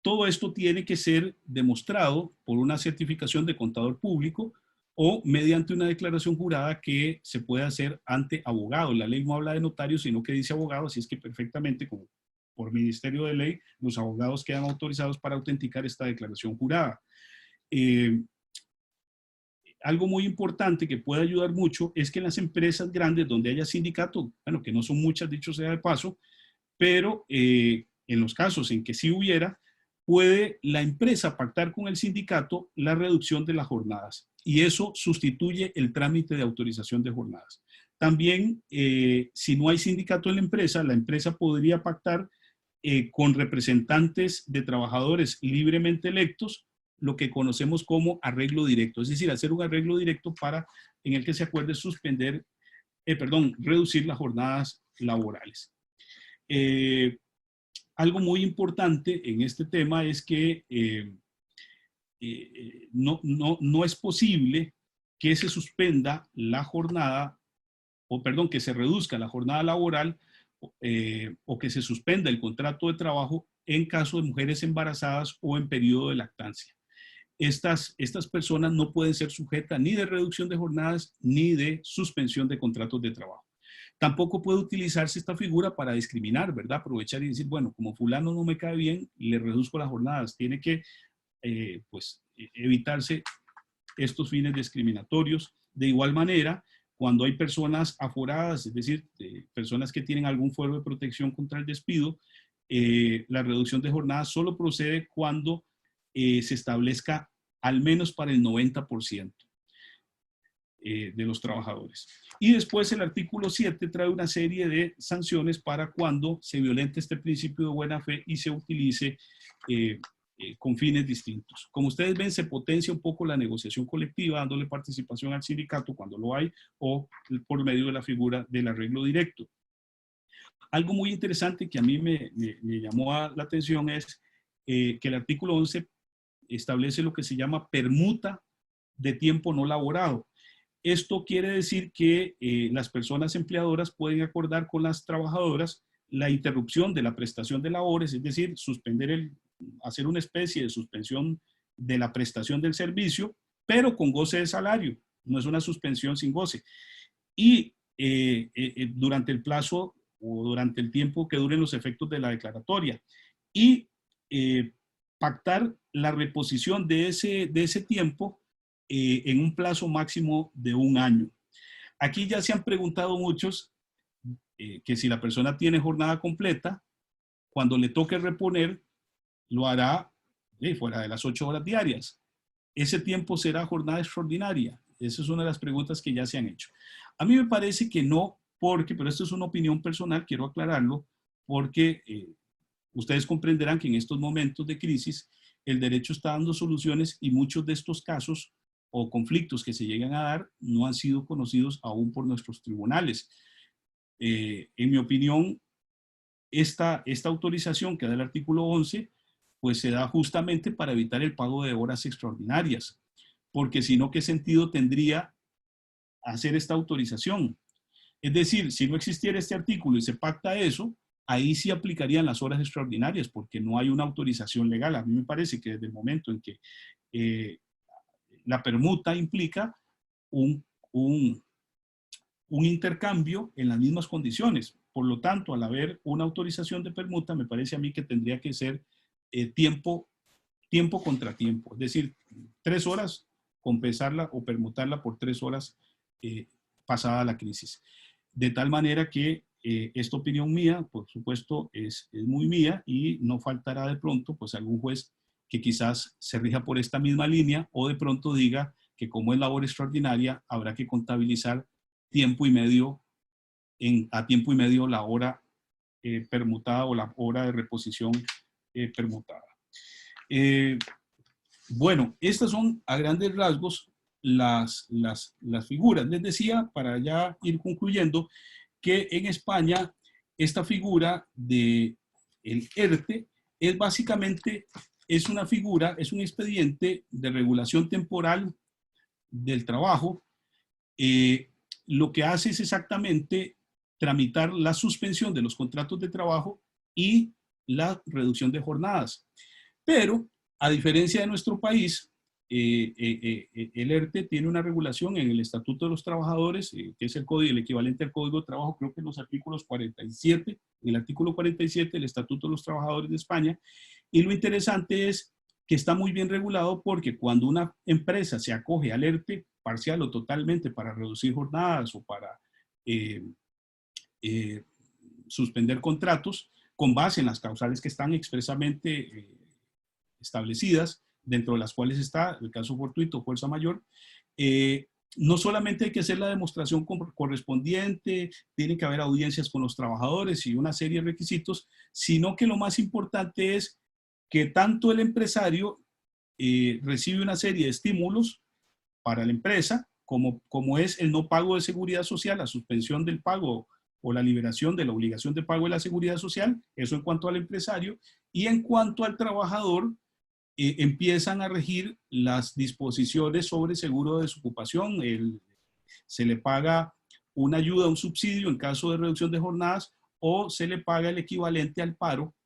Todo esto tiene que ser demostrado por una certificación de contador público o mediante una declaración jurada que se puede hacer ante abogado. La ley no habla de notario, sino que dice abogado, así es que perfectamente, como por Ministerio de Ley, los abogados quedan autorizados para autenticar esta declaración jurada. Algo muy importante que puede ayudar mucho es que en las empresas grandes donde haya sindicato, bueno, que no son muchas, dicho sea de paso, pero en los casos en que sí hubiera, puede la empresa pactar con el sindicato la reducción de las jornadas y eso sustituye el trámite de autorización de jornadas. También, si no hay sindicato en la empresa podría pactar con representantes de trabajadores libremente electos, lo que conocemos como arreglo directo, es decir, hacer un arreglo directo en el que se acuerde reducir las jornadas laborales. Algo muy importante en este tema es que no es posible que se suspenda la jornada, que se reduzca la jornada laboral o que se suspenda el contrato de trabajo en caso de mujeres embarazadas o en periodo de lactancia. Estas personas no pueden ser sujetas ni de reducción de jornadas ni de suspensión de contratos de trabajo. Tampoco puede utilizarse esta figura para discriminar, ¿verdad? Aprovechar y decir, bueno, como fulano no me cae bien, le reduzco las jornadas. Tiene que, evitarse estos fines discriminatorios. De igual manera, cuando hay personas aforadas, es decir, personas que tienen algún fuero de protección contra el despido, la reducción de jornadas solo procede cuando se establezca al menos para el 90%. De los trabajadores. Y después el artículo 7 trae una serie de sanciones para cuando se violente este principio de buena fe y se utilice con fines distintos. Como ustedes ven, se potencia un poco la negociación colectiva, dándole participación al sindicato cuando lo hay, o por medio de la figura del arreglo directo. Algo muy interesante que a mí me llamó la atención es que el artículo 11 establece lo que se llama permuta de tiempo no laborado. Esto quiere decir que las personas empleadoras pueden acordar con las trabajadoras la interrupción de la prestación de labores, es decir, hacer una especie de suspensión de la prestación del servicio, pero con goce de salario, no es una suspensión sin goce. Y durante el plazo o durante el tiempo que duren los efectos de la declaratoria. Y pactar la reposición de ese tiempo en un plazo máximo de 1 año. Aquí ya se han preguntado muchos que si la persona tiene jornada completa, cuando le toque reponer, lo hará fuera de las 8 horas diarias. ¿Ese tiempo será jornada extraordinaria? Esa es una de las preguntas que ya se han hecho. A mí me parece que no, porque, pero esto es una opinión personal, quiero aclararlo, porque ustedes comprenderán que en estos momentos de crisis el derecho está dando soluciones y muchos de estos casos o conflictos que se llegan a dar no han sido conocidos aún por nuestros tribunales. En mi opinión, esta autorización que da el artículo 11, pues se da justamente para evitar el pago de horas extraordinarias, porque si no, ¿qué sentido tendría hacer esta autorización? Es decir, si no existiera este artículo y se pacta eso, ahí sí aplicarían las horas extraordinarias, porque no hay una autorización legal. A mí me parece que desde el momento en que la permuta implica un, un, un intercambio en las mismas condiciones. Por lo tanto, al haber una autorización de permuta, me parece a mí que tendría que ser tiempo contra tiempo. Es decir, 3 horas, compensarla o permutarla por 3 horas pasada la crisis. De tal manera que esta opinión mía, por supuesto, es muy mía y no faltará de pronto pues algún juez que quizás se rija por esta misma línea o de pronto diga que como es labor extraordinaria habrá que contabilizar tiempo y medio a tiempo y medio la hora permutada o la hora de reposición permutada. Bueno, estas son a grandes rasgos las figuras. Les decía, para ya ir concluyendo, que en España esta figura de el ERTE es básicamente, es una figura, es un expediente de regulación temporal del trabajo. Lo que hace es exactamente tramitar la suspensión de los contratos de trabajo y la reducción de jornadas. Pero, a diferencia de nuestro país, el ERTE tiene una regulación en el Estatuto de los Trabajadores, que es el equivalente al Código de Trabajo, creo que en los artículos 47, en el artículo 47 del Estatuto de los Trabajadores de España. Y lo interesante es que está muy bien regulado porque cuando una empresa se acoge al ERTE parcial o totalmente para reducir jornadas o para suspender contratos, con base en las causales que están expresamente establecidas, dentro de las cuales está el caso fortuito, fuerza mayor, no solamente hay que hacer la demostración correspondiente, tiene que haber audiencias con los trabajadores y una serie de requisitos, sino que lo más importante es que tanto el empresario recibe una serie de estímulos para la empresa, como es el no pago de seguridad social, la suspensión del pago o la liberación de la obligación de pago de la seguridad social, eso en cuanto al empresario, y en cuanto al trabajador, empiezan a regir las disposiciones sobre seguro de desocupación. Se le paga una ayuda, un subsidio en caso de reducción de jornadas o se le paga el equivalente al paro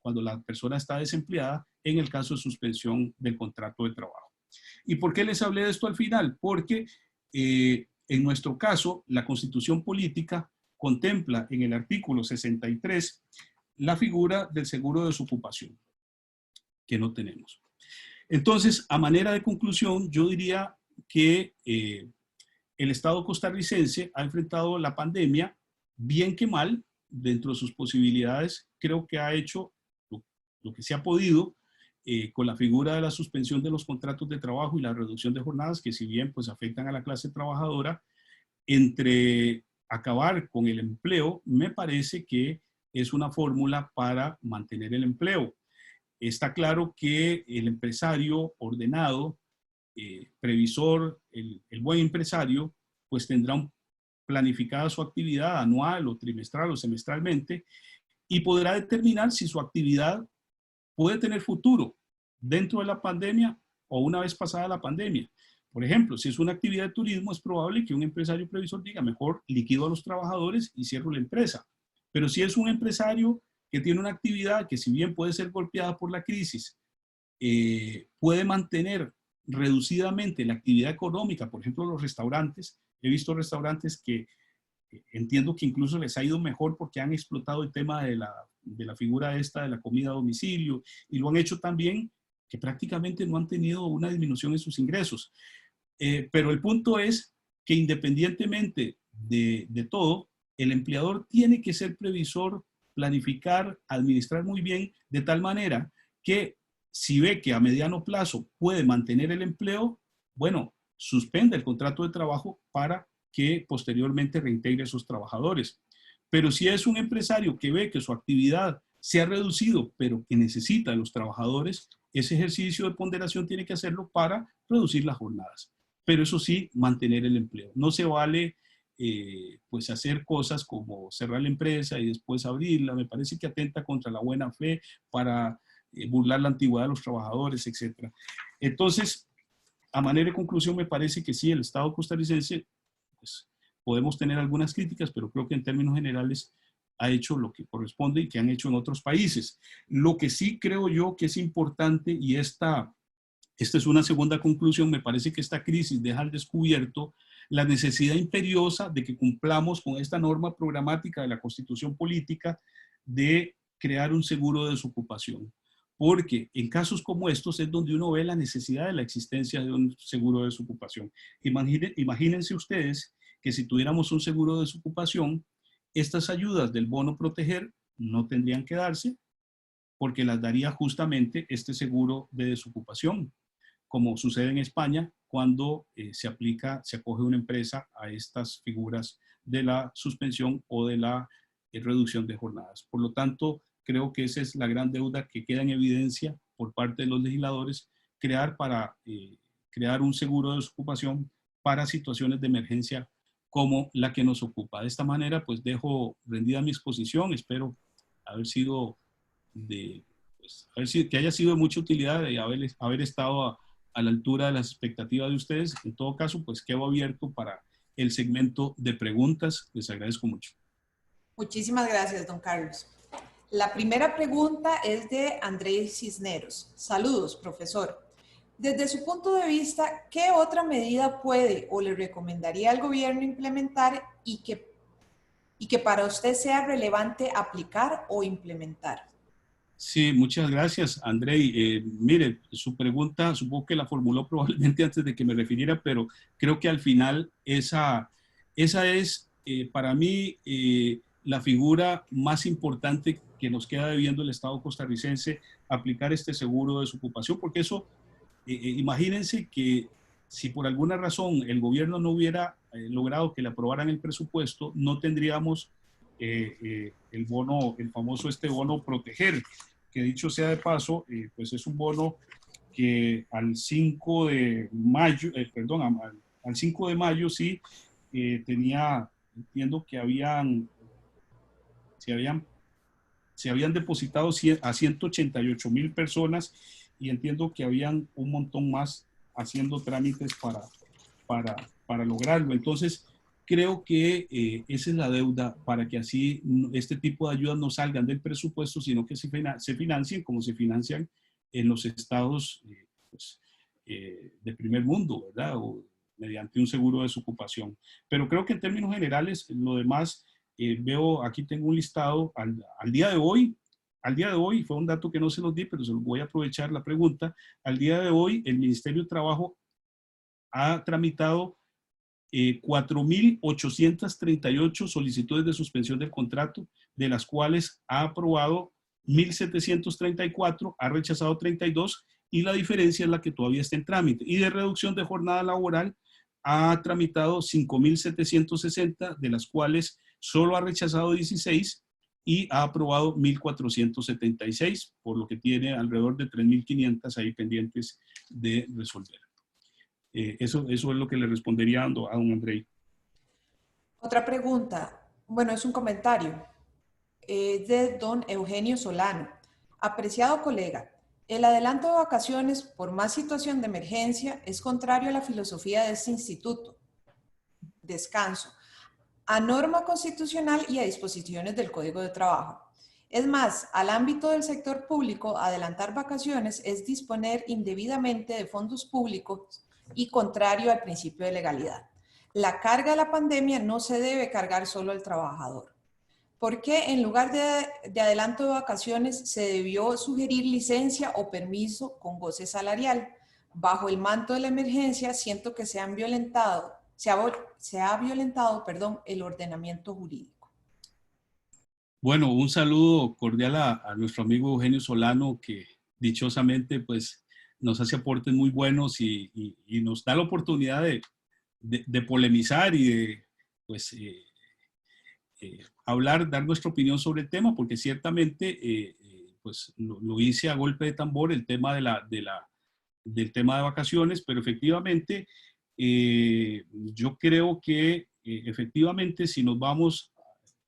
cuando la persona está desempleada en el caso de suspensión del contrato de trabajo. ¿Y por qué les hablé de esto al final? Porque en nuestro caso la Constitución Política contempla en el artículo 63 la figura del seguro de desocupación, que no tenemos. Entonces, a manera de conclusión, yo diría que el Estado costarricense ha enfrentado la pandemia bien que mal, dentro de sus posibilidades, creo que ha hecho lo que se ha podido con la figura de la suspensión de los contratos de trabajo y la reducción de jornadas, que si bien pues afectan a la clase trabajadora, entre acabar con el empleo, me parece que es una fórmula para mantener el empleo. Está claro que el empresario ordenado, previsor, el buen empresario, pues tendrá planificada su actividad anual o trimestral o semestralmente y podrá determinar si su actividad puede tener futuro dentro de la pandemia o una vez pasada la pandemia. Por ejemplo, si es una actividad de turismo, es probable que un empresario previsor diga, mejor liquido a los trabajadores y cierro la empresa. Pero si es un empresario que tiene una actividad que si bien puede ser golpeada por la crisis, puede mantener reducidamente la actividad económica, por ejemplo, los restaurantes. He visto restaurantes que entiendo que incluso les ha ido mejor porque han explotado el tema de la figura esta de la comida a domicilio y lo han hecho también que prácticamente no han tenido una disminución en sus ingresos. Pero el punto es que independientemente de todo, el empleador tiene que ser previsor, planificar, administrar muy bien, de tal manera que si ve que a mediano plazo puede mantener el empleo, bueno, suspende el contrato de trabajo para que posteriormente reintegre a esos trabajadores. Pero si es un empresario que ve que su actividad se ha reducido, pero que necesita a los trabajadores, ese ejercicio de ponderación tiene que hacerlo para reducir las jornadas. Pero eso sí, mantener el empleo. No se vale pues hacer cosas como cerrar la empresa y después abrirla. Me parece que atenta contra la buena fe para burlar la antigüedad de los trabajadores, etc. Entonces, a manera de conclusión, me parece que sí, el Estado costarricense, pues, podemos tener algunas críticas, pero creo que en términos generales ha hecho lo que corresponde y que han hecho en otros países. Lo que sí creo yo que es importante, y esta es una segunda conclusión, me parece que esta crisis deja al descubierto la necesidad imperiosa de que cumplamos con esta norma programática de la Constitución Política de crear un seguro de desocupación. Porque en casos como estos es donde uno ve la necesidad de la existencia de un seguro de desocupación. Imagínense ustedes que si tuviéramos un seguro de desocupación, estas ayudas del bono proteger no tendrían que darse porque las daría justamente este seguro de desocupación, como sucede en España cuando se acoge una empresa a estas figuras de la suspensión o de la reducción de jornadas. Por lo tanto, creo que esa es la gran deuda que queda en evidencia por parte de los legisladores, crear un seguro de desocupación para situaciones de emergencia como la que nos ocupa. De esta manera, pues dejo rendida mi exposición. Espero haber sido que haya sido de mucha utilidad y haber estado a la altura de las expectativas de ustedes. En todo caso, pues quedo abierto para el segmento de preguntas. Les agradezco mucho. Muchísimas gracias, don Carlos. La primera pregunta es de Andrés Cisneros. Saludos, profesor. Desde su punto de vista, ¿qué otra medida puede o le recomendaría al gobierno implementar y que para usted sea relevante aplicar o implementar? Sí, muchas gracias, Andrei. Mire, su pregunta supongo que la formuló probablemente antes de que me refiriera, pero creo que al final esa es para mí la figura más importante que nos queda debiendo el Estado costarricense, aplicar este seguro de desocupación, porque eso, imagínense que si por alguna razón el gobierno no hubiera logrado que le aprobaran el presupuesto, no tendríamos el bono, el famoso bono proteger, que dicho sea de paso, pues es un bono que al 5 de mayo, al 5 de mayo sí entiendo que se habían depositado a 188,000 personas y entiendo que habían un montón más haciendo trámites para lograrlo. Entonces, creo que esa es la deuda para que así este tipo de ayudas no salgan del presupuesto, sino que se financien como se financian en los estados de primer mundo, ¿verdad? O mediante un seguro de desocupación. Pero creo que en términos generales, lo demás, veo, aquí tengo un listado al día de hoy, fue un dato que no se los di, pero se los voy a aprovechar la pregunta. Al día de hoy, el Ministerio de Trabajo ha tramitado 4,838 solicitudes de suspensión del contrato, de las cuales ha aprobado 1,734, ha rechazado 32 y la diferencia es la que todavía está en trámite. Y de reducción de jornada laboral ha tramitado 5,760, de las cuales solo ha rechazado 16 y ha aprobado 1,476, por lo que tiene alrededor de 3,500 ahí pendientes de resolver. Eso es lo que le respondería a don Andrei. Otra pregunta, bueno, es un comentario, de don Eugenio Solano. Apreciado colega, el adelanto de vacaciones por más situación de emergencia es contrario a la filosofía de este instituto. Descanso, a norma constitucional y a disposiciones del Código de Trabajo. Es más, al ámbito del sector público, adelantar vacaciones es disponer indebidamente de fondos públicos y contrario al principio de legalidad. La carga de la pandemia no se debe cargar solo al trabajador. ¿Por qué en lugar de adelanto de vacaciones se debió sugerir licencia o permiso con goce salarial? Bajo el manto de la emergencia, siento que se ha violentado, perdón, el ordenamiento jurídico. Bueno, un saludo cordial a nuestro amigo Eugenio Solano, que dichosamente pues, nos hace aportes muy buenos y nos da la oportunidad de polemizar y de pues, hablar, dar nuestra opinión sobre el tema, porque ciertamente pues, lo hice a golpe de tambor el tema del tema de vacaciones, pero efectivamente yo creo que efectivamente si nos vamos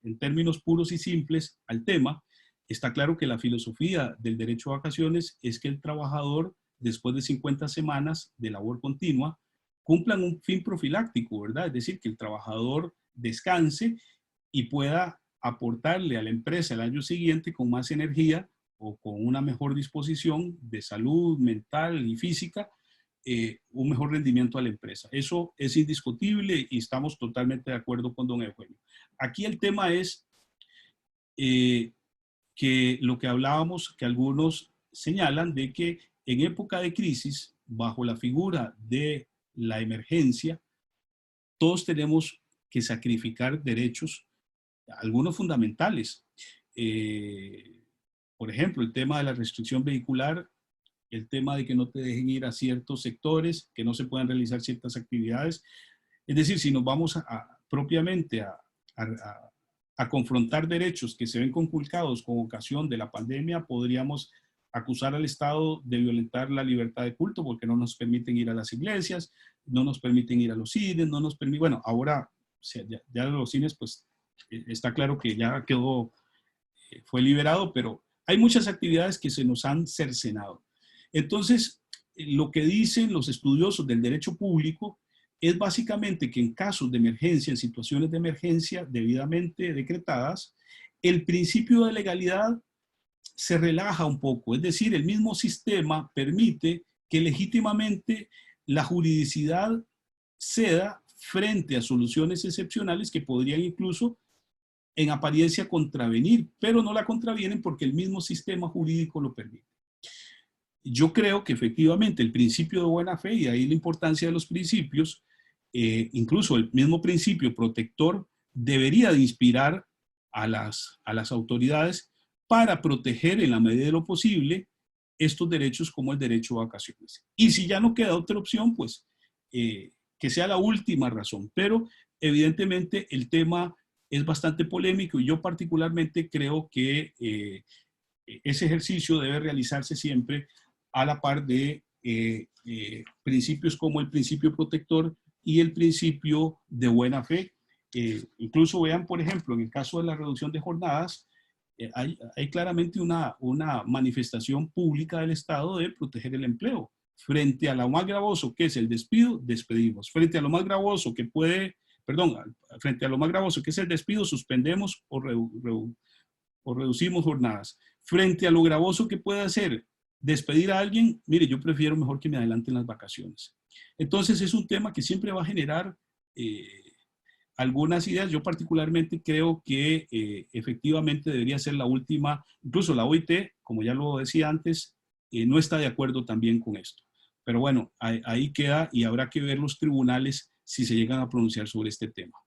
en términos puros y simples al tema, está claro que la filosofía del derecho a vacaciones es que el trabajador, después de 50 semanas de labor continua, cumplan un fin profiláctico, ¿verdad? Es decir, que el trabajador descanse y pueda aportarle a la empresa el año siguiente con más energía o con una mejor disposición de salud mental y física, un mejor rendimiento a la empresa. Eso es indiscutible y estamos totalmente de acuerdo con don Eugenio. Aquí el tema es que lo que hablábamos, que algunos señalan de que en época de crisis, bajo la figura de la emergencia, todos tenemos que sacrificar derechos, algunos fundamentales. Por ejemplo, el tema de la restricción vehicular, el tema de que no te dejen ir a ciertos sectores, que no se puedan realizar ciertas actividades. Es decir, si nos vamos propiamente a confrontar derechos que se ven conculcados con ocasión de la pandemia, podríamos acusar al Estado de violentar la libertad de culto porque no nos permiten ir a las iglesias, no nos permiten ir a los cines, no nos permiten, bueno, ahora ya los cines pues está claro que ya quedó, fue liberado, pero hay muchas actividades que se nos han cercenado. Entonces, lo que dicen los estudiosos del derecho público es básicamente que en casos de emergencia, en situaciones de emergencia debidamente decretadas, el principio de legalidad se relaja un poco, es decir, el mismo sistema permite que legítimamente la juridicidad ceda frente a soluciones excepcionales que podrían incluso en apariencia contravenir, pero no la contravienen porque el mismo sistema jurídico lo permite. Yo creo que efectivamente el principio de buena fe, y ahí la importancia de los principios, incluso el mismo principio protector, debería de inspirar a las autoridades para proteger en la medida de lo posible estos derechos como el derecho a vacaciones. Y si ya no queda otra opción, pues que sea la última razón. Pero evidentemente el tema es bastante polémico y yo particularmente creo que ese ejercicio debe realizarse siempre a la par de principios como el principio protector y el principio de buena fe. Incluso vean, por ejemplo, en el caso de la reducción de jornadas, hay claramente una manifestación pública del Estado de proteger el empleo. Frente a lo más gravoso que es el despido, despedimos. Frente a lo más gravoso que puede, perdón, frente a lo más gravoso que es el despido, suspendemos o reducimos jornadas. Frente a lo gravoso que puede hacer despedir a alguien, mire, yo prefiero mejor que me adelanten las vacaciones. Entonces es un tema que siempre va a generar algunas ideas. Yo particularmente creo que efectivamente debería ser la última, incluso la OIT, como ya lo decía antes, no está de acuerdo también con esto. Pero bueno, ahí queda y habrá que ver los tribunales si se llegan a pronunciar sobre este tema.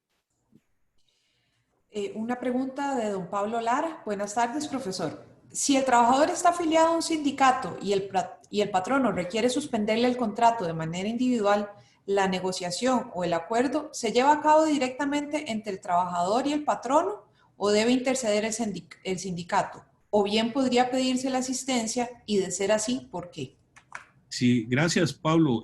Una pregunta de don Pablo Lara. Buenas tardes, profesor. Si el trabajador está afiliado a un sindicato y el patrono requiere suspenderle el contrato de manera individual, la negociación o el acuerdo se lleva a cabo directamente entre el trabajador y el patrono o debe interceder el sindicato, o bien podría pedirse la asistencia y de ser así, ¿por qué? Sí, gracias, Pablo.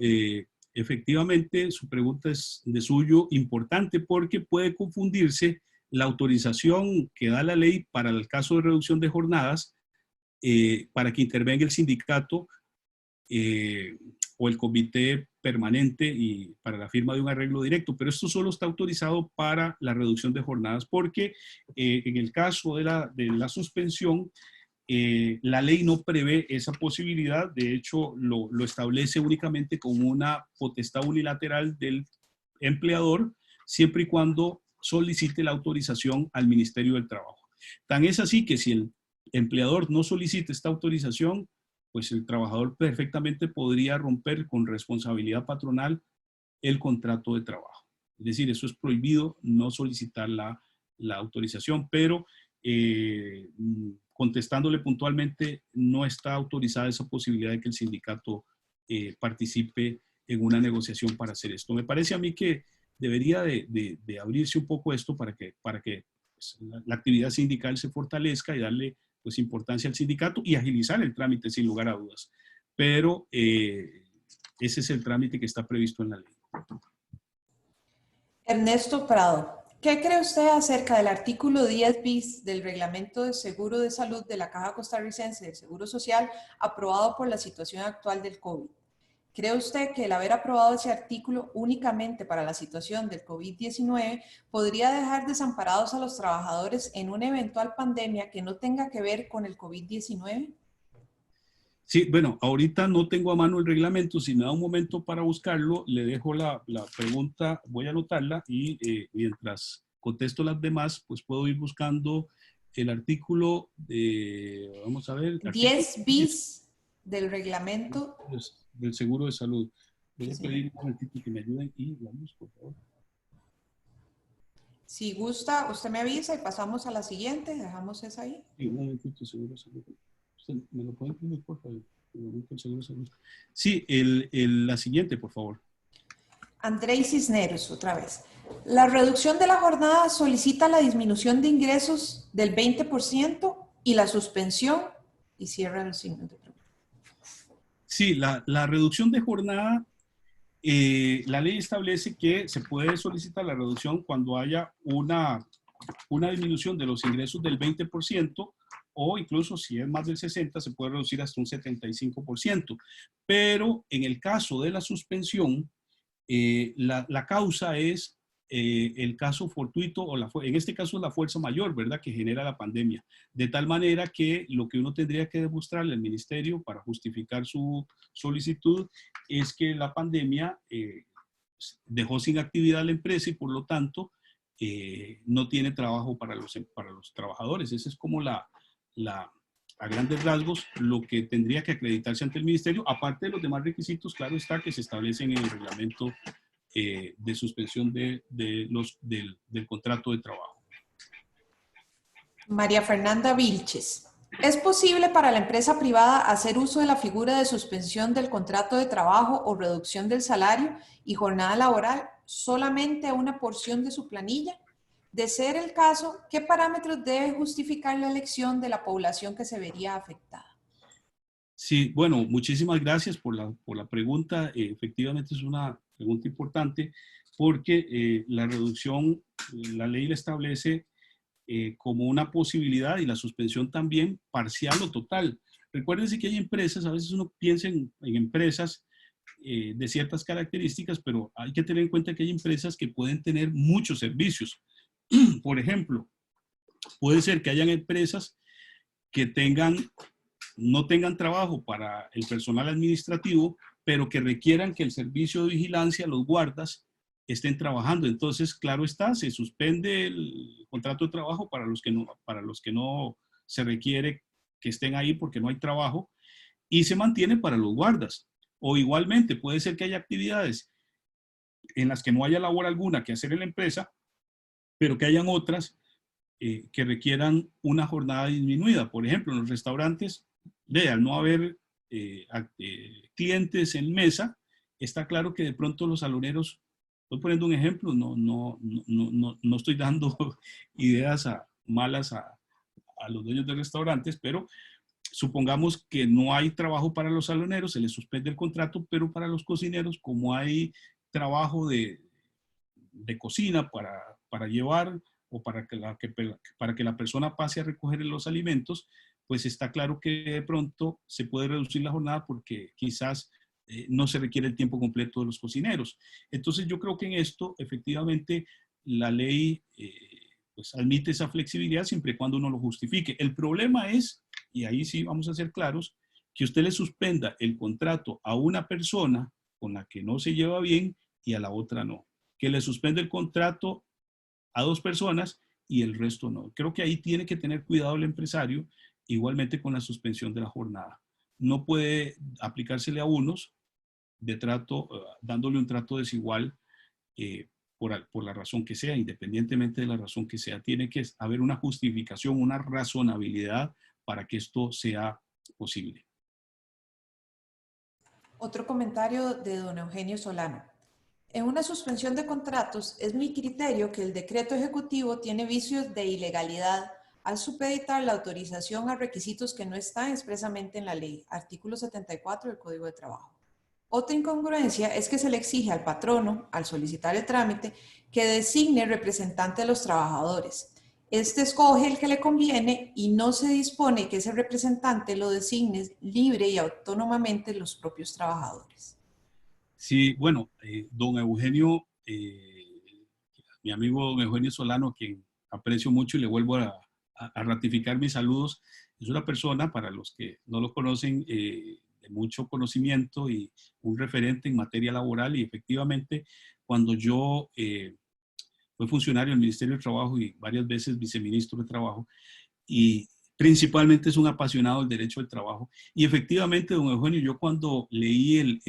Efectivamente, su pregunta es de suyo importante porque puede confundirse la autorización que da la ley para el caso de reducción de jornadas para que intervenga el sindicato o el comité permanente y para la firma de un arreglo directo, pero esto solo está autorizado para la reducción de jornadas porque en el caso de la suspensión, la ley no prevé esa posibilidad, de hecho lo establece únicamente como una potestad unilateral del empleador, siempre y cuando solicite la autorización al Ministerio del Trabajo. Tan es así que si el empleador no solicita esta autorización, pues el trabajador perfectamente podría romper con responsabilidad patronal el contrato de trabajo. Es decir, eso es prohibido, no solicitar la autorización, pero contestándole puntualmente, no está autorizada esa posibilidad de que el sindicato participe en una negociación para hacer esto. Me parece a mí que debería de abrirse un poco esto para que pues, la actividad sindical se fortalezca y darle pues, importancia al sindicato y agilizar el trámite sin lugar a dudas. Pero ese es el trámite que está previsto en la ley. Ernesto Prado, ¿qué cree usted acerca del artículo 10 bis del Reglamento de Seguro de Salud de la Caja Costarricense del Seguro Social aprobado por la situación actual del COVID? ¿Cree usted que el haber aprobado ese artículo únicamente para la situación del COVID-19 podría dejar desamparados a los trabajadores en una eventual pandemia que no tenga que ver con el COVID-19? Sí, bueno, ahorita no tengo a mano el reglamento. Si me da un momento para buscarlo, le dejo la pregunta, voy a anotarla y mientras contesto las demás, pues puedo ir buscando el artículo de, vamos a ver, artículo 10 bis del reglamento. del seguro de salud. Voy Sí, a señor. pedir un momentito que me ayuden y vamos, por favor. Si gusta, usted me avisa y pasamos a la siguiente. Dejamos esa ahí. Sí, un momentito, seguro de salud. ¿Usted me lo puede imprimir, por favor? El seguro de salud. Sí, la siguiente, por favor. Andrei Cisneros, otra vez. La reducción de la jornada solicita la disminución de ingresos del 20% y la suspensión y cierra los signos de pregunta. Sí, la reducción de jornada, la ley establece que se puede solicitar la reducción cuando haya una disminución de los ingresos del 20% o incluso si es más del 60% se puede reducir hasta un 75%. Pero en el caso de la suspensión, la causa es el caso fortuito, o en este caso es la fuerza mayor, ¿verdad?, que genera la pandemia. De tal manera que lo que uno tendría que demostrarle al ministerio para justificar su solicitud es que la pandemia dejó sin actividad a la empresa y por lo tanto no tiene trabajo para los trabajadores. Esa es como a grandes rasgos lo que tendría que acreditarse ante el ministerio, aparte de los demás requisitos, claro está, que se establecen en el reglamento de suspensión del contrato de trabajo. María Fernanda Vilches. ¿Es posible para la empresa privada hacer uso de la figura de suspensión del contrato de trabajo o reducción del salario y jornada laboral solamente a una porción de su planilla? De ser el caso, ¿qué parámetros debe justificar la elección de la población que se vería afectada? Sí, bueno, muchísimas gracias por la pregunta. Efectivamente es una pregunta importante porque la reducción, la ley la establece como una posibilidad y la suspensión también parcial o total. Recuérdense que hay empresas, a veces uno piensa en empresas de ciertas características, pero hay que tener en cuenta que hay empresas que pueden tener muchos servicios. Por ejemplo, puede ser que hayan empresas que no tengan trabajo para el personal administrativo, pero que requieran que el servicio de vigilancia, los guardas, estén trabajando. Entonces, claro está, se suspende el contrato de trabajo para los que no se requiere que estén ahí porque no hay trabajo y se mantiene para los guardas. O igualmente, puede ser que haya actividades en las que no haya labor alguna que hacer en la empresa, pero que hayan otras que requieran una jornada disminuida. Por ejemplo, en los restaurantes, al no haber clientes en mesa, está claro que de pronto los saloneros, estoy poniendo un ejemplo, no estoy dando ideas malas a los dueños de restaurantes, pero supongamos que no hay trabajo para los saloneros, se les suspende el contrato, pero para los cocineros, como hay trabajo de cocina para llevar o para que la persona pase a recoger los alimentos, pues está claro que de pronto se puede reducir la jornada porque quizás no se requiere el tiempo completo de los cocineros. Entonces yo creo que en esto efectivamente la ley pues admite esa flexibilidad siempre y cuando uno lo justifique. El problema es, y ahí sí vamos a ser claros, que usted le suspenda el contrato a una persona con la que no se lleva bien y a la otra no. Que le suspende el contrato a dos personas y el resto no. Creo que ahí tiene que tener cuidado el empresario, igualmente con la suspensión de la jornada. no puede aplicársele a unos de trato, dándole un trato desigual por la razón que sea, independientemente de la razón que sea. Tiene que haber una justificación, una razonabilidad para que esto sea posible. Otro comentario de don Eugenio Solano. En una suspensión de contratos, es mi criterio que el decreto ejecutivo tiene vicios de ilegalidad al supeditar la autorización a requisitos que no están expresamente en la ley, artículo 74 del Código de Trabajo. Otra incongruencia es que se le exige al patrono, al solicitar el trámite, que designe representante de los trabajadores. Este escoge el que le conviene y no se dispone que ese representante lo designe libre y autónomamente los propios trabajadores. Sí, bueno, don Eugenio, mi amigo don Eugenio Solano, a quien aprecio mucho y le vuelvo a ratificar mis saludos, es una persona, para los que no lo conocen, de mucho conocimiento y un referente en materia laboral, y efectivamente cuando yo fui funcionario del Ministerio de Trabajo y varias veces viceministro de Trabajo, y principalmente es un apasionado del derecho del trabajo. Y efectivamente, don Eugenio, yo cuando leí el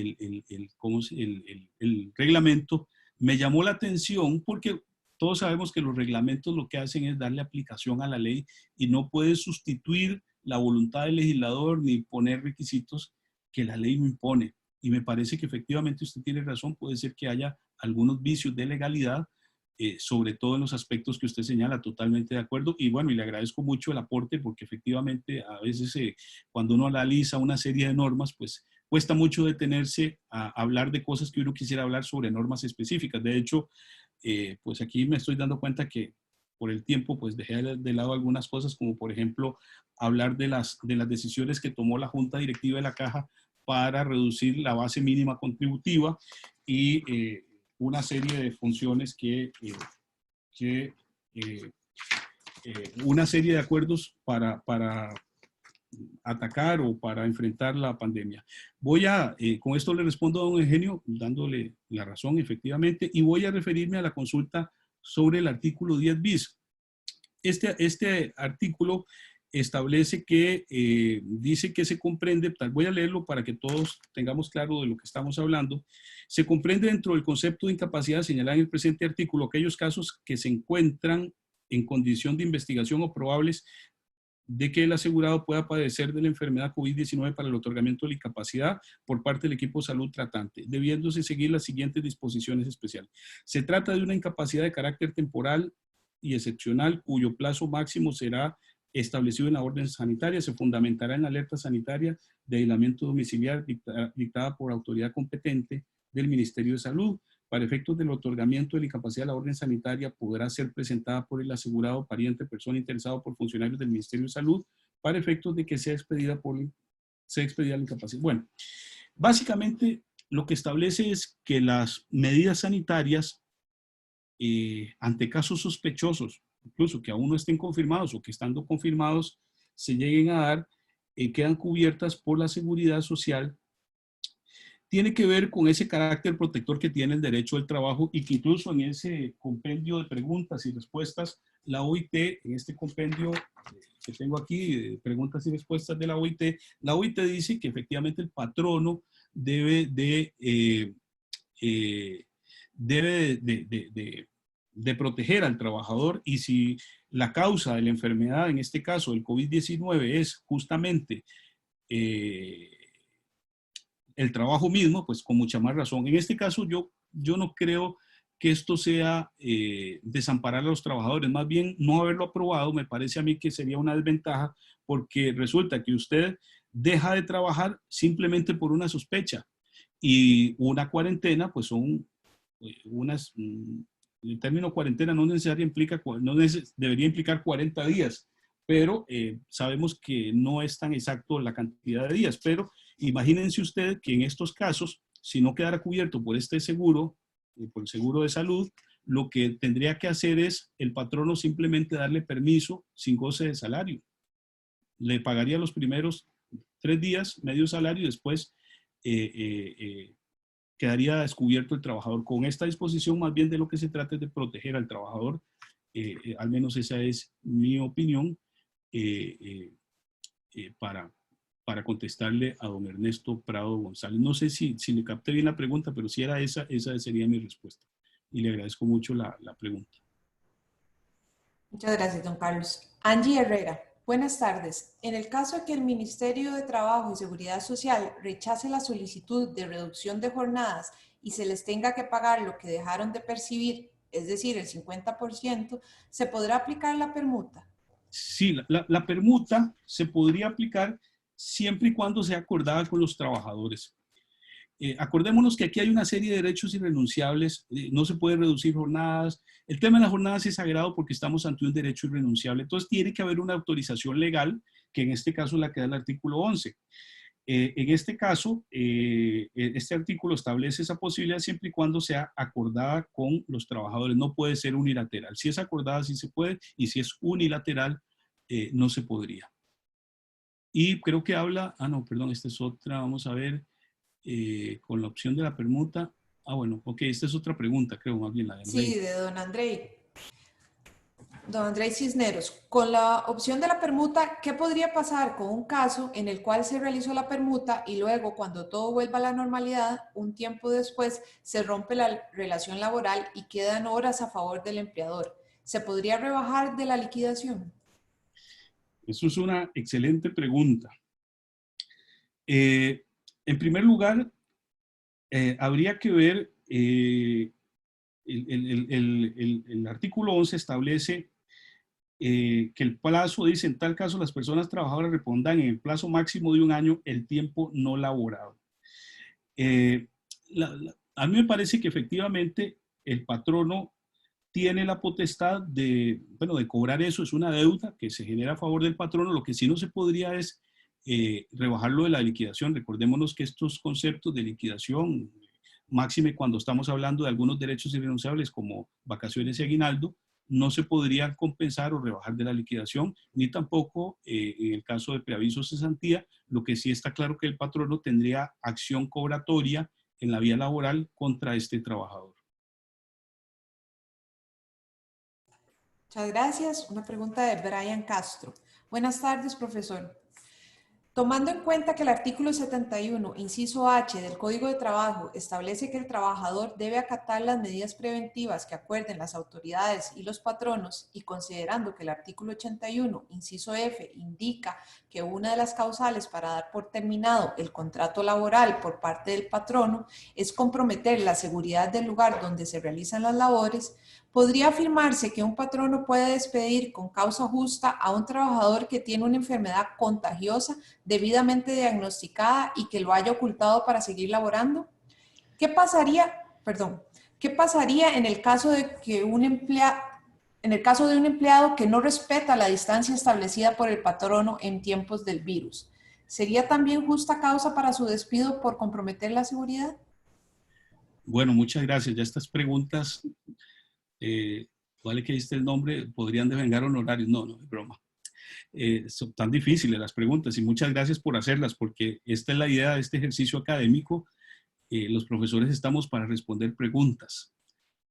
reglamento, me llamó la atención porque todos sabemos que los reglamentos lo que hacen es darle aplicación a la ley y no puede sustituir la voluntad del legislador ni poner requisitos que la ley no impone. Y me parece que efectivamente usted tiene razón, puede ser que haya algunos vicios de legalidad, sobre todo en los aspectos que usted señala, totalmente de acuerdo. Y bueno, y le agradezco mucho el aporte porque efectivamente a veces cuando uno analiza una serie de normas, pues cuesta mucho detenerse a hablar de cosas que uno quisiera hablar sobre normas específicas. De hecho, pues aquí me estoy dando cuenta que por el tiempo, pues dejé de lado algunas cosas, como por ejemplo hablar de las decisiones que tomó la Junta Directiva de la Caja para reducir la base mínima contributiva y una serie de funciones una serie de acuerdos para atacar o para enfrentar la pandemia. Con esto le respondo a don Eugenio, dándole la razón efectivamente, y voy a referirme a la consulta sobre el artículo 10 bis. Este artículo establece que dice que se comprende, voy a leerlo para que todos tengamos claro de lo que estamos hablando, se comprende dentro del concepto de incapacidad señalado en el presente artículo aquellos casos que se encuentran en condición de investigación o probables de que el asegurado pueda padecer de la enfermedad COVID-19 para el otorgamiento de la incapacidad por parte del equipo de salud tratante, debiéndose seguir las siguientes disposiciones especiales. Se trata de una incapacidad de carácter temporal y excepcional, cuyo plazo máximo será establecido en la orden sanitaria, se fundamentará en la alerta sanitaria de aislamiento domiciliar dictada por autoridad competente del Ministerio de Salud. Para efectos del otorgamiento de la incapacidad, la orden sanitaria podrá ser presentada por el asegurado, pariente, persona interesada por funcionarios del Ministerio de Salud, para efectos de que sea expedida la incapacidad. Bueno, básicamente lo que establece es que las medidas sanitarias ante casos sospechosos, incluso que aún no estén confirmados o que estando confirmados se lleguen a dar, quedan cubiertas por la seguridad social. Tiene que ver con ese carácter protector que tiene el derecho del trabajo y que incluso en ese compendio de preguntas y respuestas, la OIT, en este compendio que tengo aquí, de preguntas y respuestas de la OIT dice que efectivamente el patrono debe de proteger al trabajador, y si la causa de la enfermedad, en este caso el COVID-19, es justamente el trabajo mismo, pues con mucha más razón. En este caso yo no creo que esto sea desamparar a los trabajadores, más bien no haberlo aprobado me parece a mí que sería una desventaja, porque resulta que usted deja de trabajar simplemente por una sospecha, y una cuarentena pues son el término cuarentena no necesariamente debería implicar 40 días, pero sabemos que no es tan exacto la cantidad de días. Pero imagínense usted que en estos casos, si no quedara cubierto por este seguro, por el seguro de salud, lo que tendría que hacer es el patrono simplemente darle permiso sin goce de salario. Le pagaría los primeros 3 días, medio salario, y después quedaría descubierto el trabajador. Con esta disposición, más bien de lo que se trata es de proteger al trabajador, al menos esa es mi opinión, para para contestarle a don Ernesto Prado González. No sé si le capté bien la pregunta, pero si era esa sería mi respuesta. Y le agradezco mucho la pregunta. Muchas gracias, don Carlos. Angie Herrera, buenas tardes. En el caso de que el Ministerio de Trabajo y Seguridad Social rechace la solicitud de reducción de jornadas y se les tenga que pagar lo que dejaron de percibir, es decir, el 50%, ¿se podrá aplicar la permuta? Sí, la permuta se podría aplicar siempre y cuando sea acordada con los trabajadores. Acordémonos que aquí hay una serie de derechos irrenunciables, no se puede reducir jornadas. El tema de las jornadas es sagrado porque estamos ante un derecho irrenunciable. Entonces tiene que haber una autorización legal, que en este caso es la que da el artículo 11. En este caso, este artículo establece esa posibilidad siempre y cuando sea acordada con los trabajadores. No puede ser unilateral. Si es acordada, sí se puede, y si es unilateral, no se podría. Y creo que habla, no, perdón, esta es otra, vamos a ver. Con la opción de la permuta. Bueno, ok, esta es otra pregunta, creo, más bien la de Andrei. Sí, de don Andrei. Don Andrés Cisneros, con la opción de la permuta, ¿qué podría pasar con un caso en el cual se realizó la permuta y luego, cuando todo vuelva a la normalidad, un tiempo después se rompe la relación laboral y quedan horas a favor del empleador? ¿Se podría rebajar de la liquidación? Eso es una excelente pregunta. En primer lugar, habría que ver, el artículo 11 establece que el plazo, dice, en tal caso las personas trabajadoras respondan en el plazo máximo de un año el tiempo no laborado. A mí me parece que efectivamente el patrono tiene la potestad de cobrar eso, es una deuda que se genera a favor del patrono. Lo que sí no se podría es rebajarlo de la liquidación. Recordémonos que estos conceptos de liquidación, máxime cuando estamos hablando de algunos derechos irrenunciables como vacaciones y aguinaldo, no se podrían compensar o rebajar de la liquidación, ni tampoco en el caso de preaviso cesantía. Lo que sí está claro que el patrono tendría acción cobratoria en la vía laboral contra este trabajador. Muchas gracias. Una pregunta de Brian Castro. Buenas tardes, profesor. Tomando en cuenta que el artículo 71, inciso H del Código de Trabajo establece que el trabajador debe acatar las medidas preventivas que acuerden las autoridades y los patronos, y considerando que el artículo 81, inciso F, indica que una de las causales para dar por terminado el contrato laboral por parte del patrono es comprometer la seguridad del lugar donde se realizan las labores, ¿podría afirmarse que un patrono puede despedir con causa justa a un trabajador que tiene una enfermedad contagiosa debidamente diagnosticada y que lo haya ocultado para seguir laborando? ¿Qué pasaría en el caso de que un empleado que no respeta la distancia establecida por el patrono en tiempos del virus? ¿Sería también justa causa para su despido por comprometer la seguridad? Bueno, muchas gracias. Ya estas preguntas, vale que diste el nombre, podrían devengar honorarios. No, no, es broma. Son tan difíciles las preguntas y muchas gracias por hacerlas, porque esta es la idea de este ejercicio académico. Los profesores estamos para responder preguntas.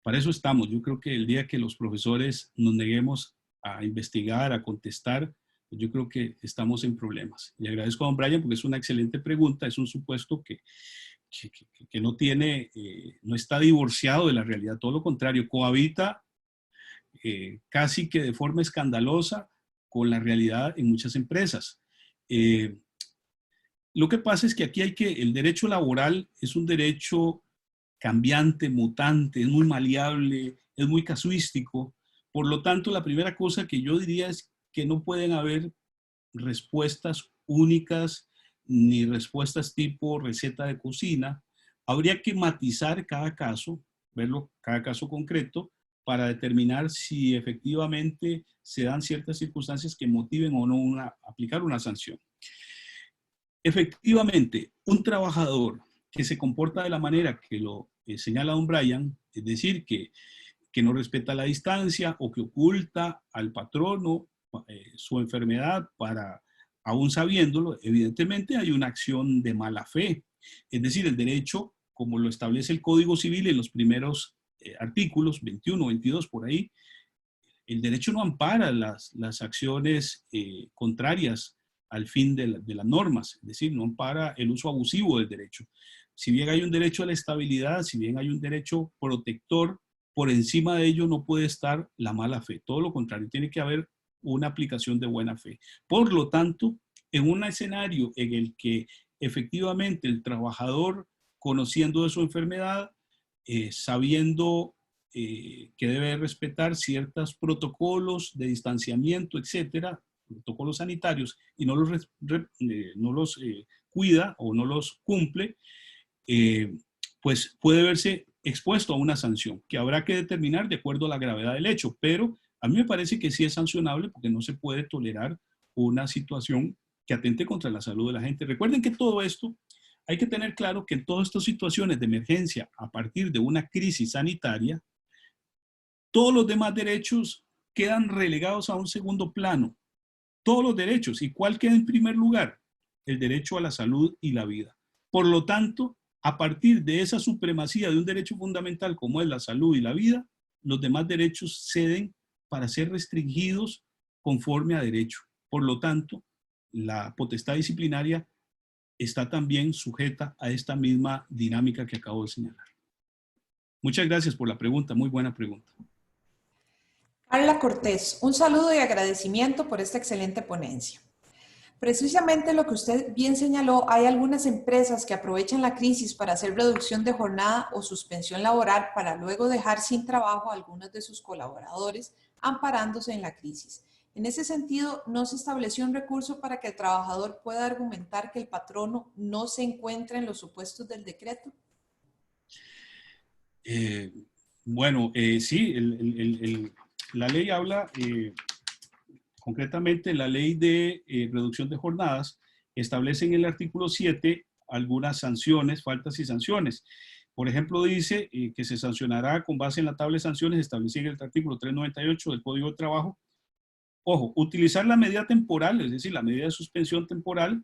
Para eso estamos. Yo creo que el día que los profesores nos neguemos a investigar, a contestar, pues yo creo que estamos en problemas. Le agradezco a don Brian porque es una excelente pregunta, es un supuesto que no tiene, no está divorciado de la realidad, todo lo contrario, cohabita casi que de forma escandalosa con la realidad en muchas empresas. Lo que pasa es que aquí el derecho laboral es un derecho cambiante, mutante, es muy maleable, es muy casuístico. Por lo tanto, la primera cosa que yo diría es que no pueden haber respuestas únicas ni respuestas tipo receta de cocina. Habría que matizar cada caso, verlo cada caso concreto, para determinar si efectivamente se dan ciertas circunstancias que motiven o no aplicar una sanción. Efectivamente, un trabajador que se comporta de la manera que lo señala don Brian, es decir, que no respeta la distancia o que oculta al patrono su enfermedad para, aún sabiéndolo, evidentemente hay una acción de mala fe. Es decir, el derecho, como lo establece el Código Civil en los primeros artículos, 21, 22, por ahí, el derecho no ampara las acciones contrarias al fin de las normas, es decir, no ampara el uso abusivo del derecho. Si bien hay un derecho a la estabilidad, si bien hay un derecho protector, por encima de ello no puede estar la mala fe. Todo lo contrario, tiene que haber una aplicación de buena fe. Por lo tanto, en un escenario en el que efectivamente el trabajador, conociendo de su enfermedad, sabiendo que debe respetar ciertos protocolos de distanciamiento, etcétera, protocolos sanitarios, y no los cuida o no los cumple, pues puede verse expuesto a una sanción que habrá que determinar de acuerdo a la gravedad del hecho, pero a mí me parece que sí es sancionable porque no se puede tolerar una situación que atente contra la salud de la gente. Recuerden que todo esto, hay que tener claro que en todas estas situaciones de emergencia a partir de una crisis sanitaria, todos los demás derechos quedan relegados a un segundo plano. Todos los derechos. ¿Y cuál queda en primer lugar? El derecho a la salud y la vida. Por lo tanto, a partir de esa supremacía de un derecho fundamental como es la salud y la vida, los demás derechos ceden para ser restringidos conforme a derecho. Por lo tanto, la potestad disciplinaria está también sujeta a esta misma dinámica que acabo de señalar. Muchas gracias por la pregunta, muy buena pregunta. Carla Cortés, un saludo y agradecimiento por esta excelente ponencia. Precisamente lo que usted bien señaló, hay algunas empresas que aprovechan la crisis para hacer reducción de jornada o suspensión laboral para luego dejar sin trabajo a algunos de sus colaboradores, amparándose en la crisis. En ese sentido, ¿no se estableció un recurso para que el trabajador pueda argumentar que el patrono no se encuentra en los supuestos del decreto? Sí, la ley habla, concretamente la ley de reducción de jornadas, establece en el artículo 7 algunas sanciones, faltas y sanciones. Por ejemplo, dice que se sancionará con base en la tabla de sanciones establecida en el artículo 398 del Código de Trabajo. Ojo, utilizar la medida temporal, es decir, la medida de suspensión temporal,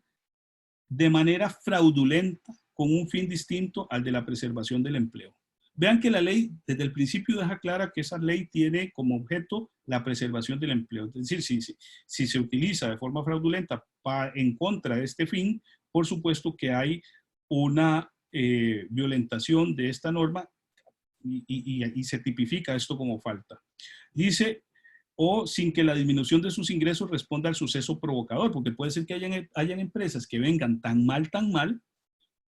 de manera fraudulenta con un fin distinto al de la preservación del empleo. Vean que la ley desde el principio deja clara que esa ley tiene como objeto la preservación del empleo. Es decir, si se utiliza de forma fraudulenta en contra de este fin, por supuesto que hay una violentación de esta norma y se tipifica esto como falta. Dice, o sin que la disminución de sus ingresos responda al suceso provocador, porque puede ser que hayan empresas que vengan tan mal,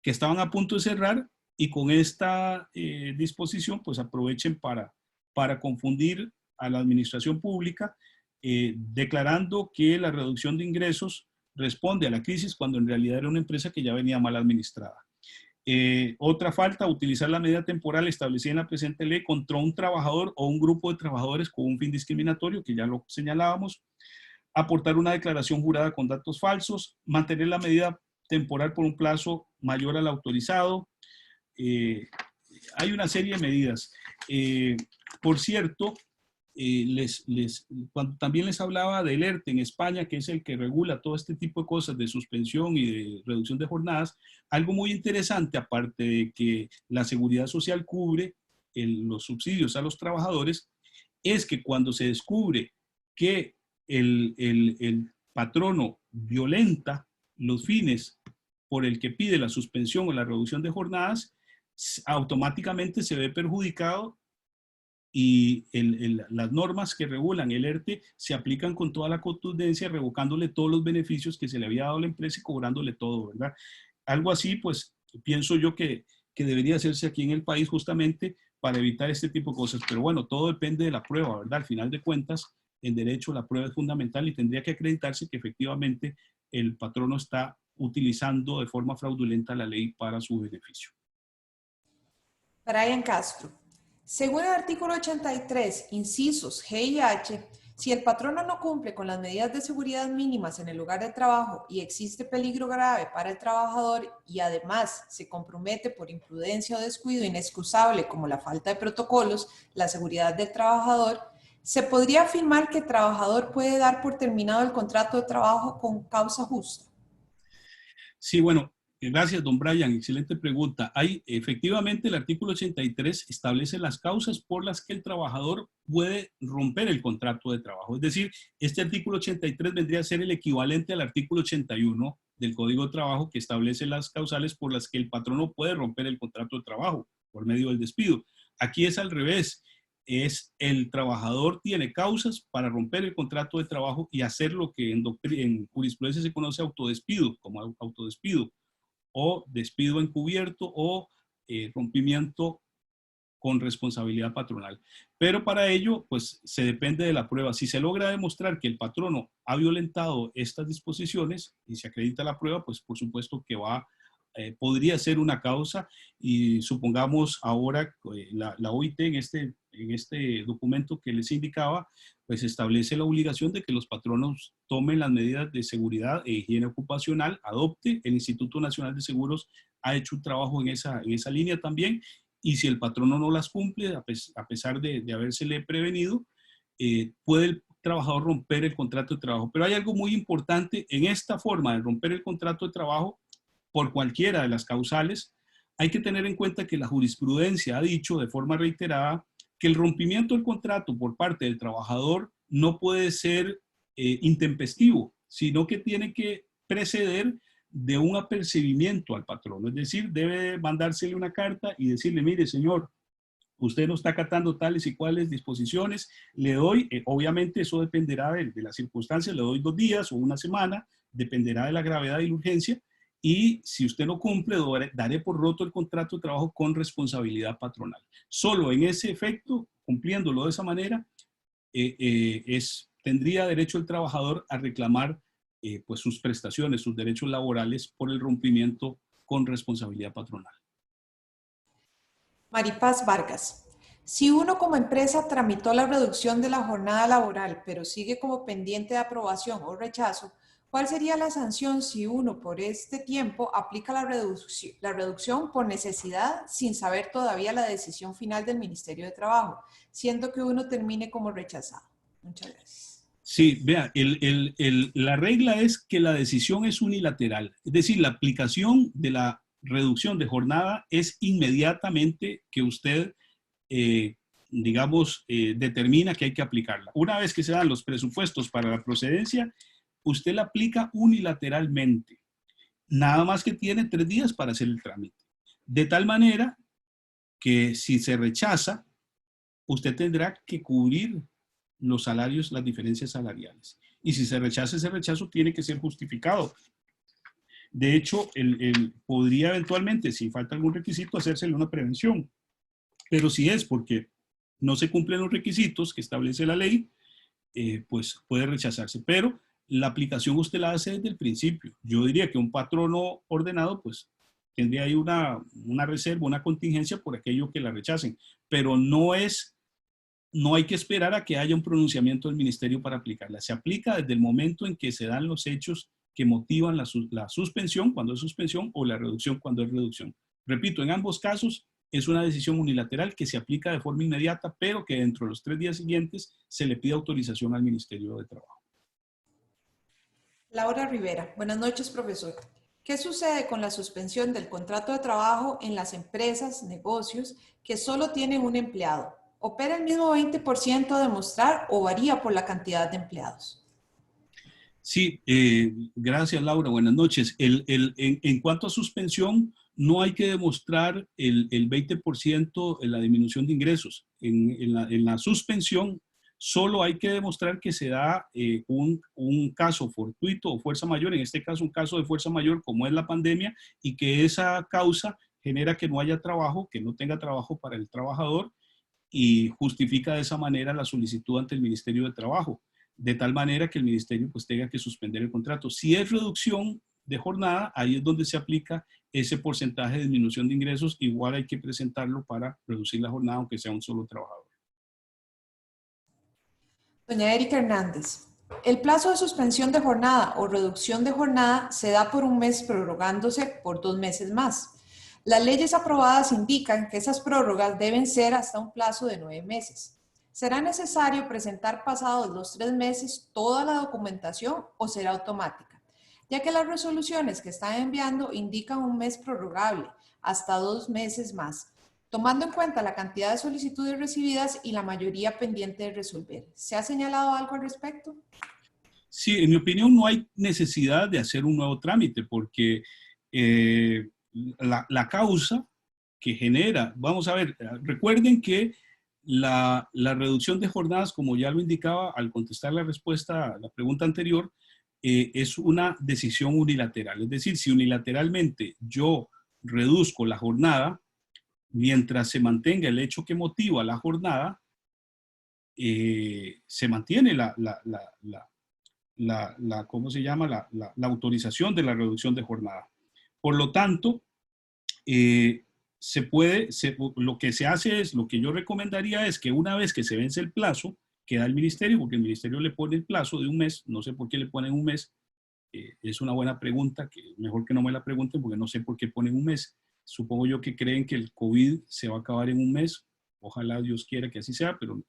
que estaban a punto de cerrar y con esta disposición pues aprovechen para confundir a la administración pública, declarando que la reducción de ingresos responde a la crisis cuando en realidad era una empresa que ya venía mal administrada. Otra falta, utilizar la medida temporal establecida en la presente ley contra un trabajador o un grupo de trabajadores con un fin discriminatorio, que ya lo señalábamos. Aportar una declaración jurada con datos falsos. Mantener la medida temporal por un plazo mayor al autorizado. Hay una serie de medidas. Por cierto, cuando también les hablaba del ERTE en España, que es el que regula todo este tipo de cosas de suspensión y de reducción de jornadas, algo muy interesante, aparte de que la seguridad social cubre los subsidios a los trabajadores, es que cuando se descubre que el patrono violenta los fines por el que pide la suspensión o la reducción de jornadas, automáticamente se ve perjudicado y las normas que regulan el ERTE se aplican con toda la contundencia, revocándole todos los beneficios que se le había dado a la empresa y cobrándole todo, ¿verdad? Algo así, pues, pienso yo que debería hacerse aquí en el país justamente para evitar este tipo de cosas. Pero bueno, todo depende de la prueba, ¿verdad? Al final de cuentas, en derecho la prueba es fundamental y tendría que acreditarse que efectivamente el patrono está utilizando de forma fraudulenta la ley para su beneficio. Brian Castro. Según el artículo 83, incisos G y H, si el patrono no cumple con las medidas de seguridad mínimas en el lugar de trabajo y existe peligro grave para el trabajador y además se compromete por imprudencia o descuido inexcusable como la falta de protocolos, la seguridad del trabajador, ¿se podría afirmar que el trabajador puede dar por terminado el contrato de trabajo con causa justa? Sí, bueno, Gracias, don Brian. Excelente pregunta. Efectivamente, el artículo 83 establece las causas por las que el trabajador puede romper el contrato de trabajo. Es decir, este artículo 83 vendría a ser el equivalente al artículo 81 del Código de Trabajo, que establece las causales por las que el patrono puede romper el contrato de trabajo por medio del despido. Aquí es al revés. Es el trabajador tiene causas para romper el contrato de trabajo y hacer lo que en jurisprudencia se conoce autodespido, como autodespido, o despido encubierto o rompimiento con responsabilidad patronal. Pero para ello, pues se depende de la prueba. Si se logra demostrar que el patrono ha violentado estas disposiciones y se acredita la prueba, pues por supuesto que podría ser una causa, y supongamos ahora la OIT en este documento que les indicaba, pues establece la obligación de que los patronos tomen las medidas de seguridad e higiene ocupacional, adopte. El Instituto Nacional de Seguros ha hecho un trabajo en esa línea también, y si el patrono no las cumple, a pesar de habérsele prevenido, puede el trabajador romper el contrato de trabajo. Pero hay algo muy importante en esta forma de romper el contrato de trabajo por cualquiera de las causales. Hay que tener en cuenta que la jurisprudencia ha dicho de forma reiterada que el rompimiento del contrato por parte del trabajador no puede ser intempestivo, sino que tiene que preceder de un apercibimiento al patrono. Es decir, debe mandársele una carta y decirle: mire, señor, usted no está acatando tales y cuales disposiciones, le doy, obviamente eso dependerá de las circunstancias, le doy 2 días o una semana, dependerá de la gravedad y la urgencia, y si usted no cumple, daré por roto el contrato de trabajo con responsabilidad patronal. Solo en ese efecto, cumpliéndolo de esa manera, tendría derecho el trabajador a reclamar pues sus prestaciones, sus derechos laborales por el rompimiento con responsabilidad patronal. Maripaz Vargas. Si uno como empresa tramitó la reducción de la jornada laboral, pero sigue como pendiente de aprobación o rechazo, ¿cuál sería la sanción si uno por este tiempo aplica la reducción por necesidad sin saber todavía la decisión final del Ministerio de Trabajo, siendo que uno termine como rechazado? Muchas gracias. Sí, vea, la regla es que la decisión es unilateral. Es decir, la aplicación de la reducción de jornada es inmediatamente que usted, determina que hay que aplicarla. Una vez que se dan los presupuestos para la procedencia, usted la aplica unilateralmente. Nada más que tiene 3 días para hacer el trámite. De tal manera que si se rechaza, usted tendrá que cubrir los salarios, las diferencias salariales. Y si se rechaza, ese rechazo tiene que ser justificado. De hecho, podría eventualmente, si falta algún requisito, hacérsele una prevención. Pero si es porque no se cumplen los requisitos que establece la ley, pues puede rechazarse. Pero la aplicación usted la hace desde el principio. Yo diría que un patrono ordenado, pues tendría ahí una reserva, una contingencia por aquello que la rechacen. Pero no hay que esperar a que haya un pronunciamiento del ministerio para aplicarla. Se aplica desde el momento en que se dan los hechos que motivan la suspensión, cuando es suspensión, o la reducción, cuando es reducción. Repito, en ambos casos es una decisión unilateral que se aplica de forma inmediata, pero que dentro de los 3 días siguientes se le pide autorización al Ministerio de Trabajo. Laura Rivera. Buenas noches, profesor. ¿Qué sucede con la suspensión del contrato de trabajo en las empresas, negocios que solo tienen un empleado? ¿Opera el mismo 20% de mostrar o varía por la cantidad de empleados? Sí, gracias Laura, buenas noches. En cuanto a suspensión, no hay que demostrar el 20% en la disminución de ingresos. En la suspensión, solo hay que demostrar que se da un caso fortuito o fuerza mayor, en este caso un caso de fuerza mayor como es la pandemia, y que esa causa genera que no haya trabajo, que no tenga trabajo para el trabajador, y justifica de esa manera la solicitud ante el Ministerio de Trabajo, de tal manera que el ministerio pues tenga que suspender el contrato. Si es reducción de jornada, ahí es donde se aplica ese porcentaje de disminución de ingresos. Igual hay que presentarlo para reducir la jornada, aunque sea un solo trabajador. Doña Erika Hernández. El plazo de suspensión de jornada o reducción de jornada se da por un mes, prorrogándose por 2 meses más. Las leyes aprobadas indican que esas prórrogas deben ser hasta un plazo de 9 meses. ¿Será necesario presentar pasados los 3 meses toda la documentación o será automática? ya que las resoluciones que están enviando indican un mes prorrogable, hasta 2 meses más, tomando en cuenta la cantidad de solicitudes recibidas y la mayoría pendiente de resolver. ¿Se ha señalado algo al respecto? Sí, en mi opinión no hay necesidad de hacer un nuevo trámite porque la causa que genera, vamos a ver, recuerden que la reducción de jornadas, como ya lo indicaba al contestar la respuesta a la pregunta anterior, es una decisión unilateral. Es decir, si unilateralmente yo reduzco la jornada, mientras se mantenga el hecho que motiva la jornada, se mantiene ¿cómo se llama? La autorización de la reducción de jornada. Por lo tanto, lo que se hace es, lo que yo recomendaría es que una vez que se vence el plazo que da el ministerio, porque el ministerio le pone el plazo de un mes, no sé por qué le ponen un mes, es una buena pregunta, que mejor que no me la pregunten porque no sé por qué ponen un mes. Supongo yo que creen que el COVID se va a acabar en un mes, ojalá Dios quiera que así sea, pero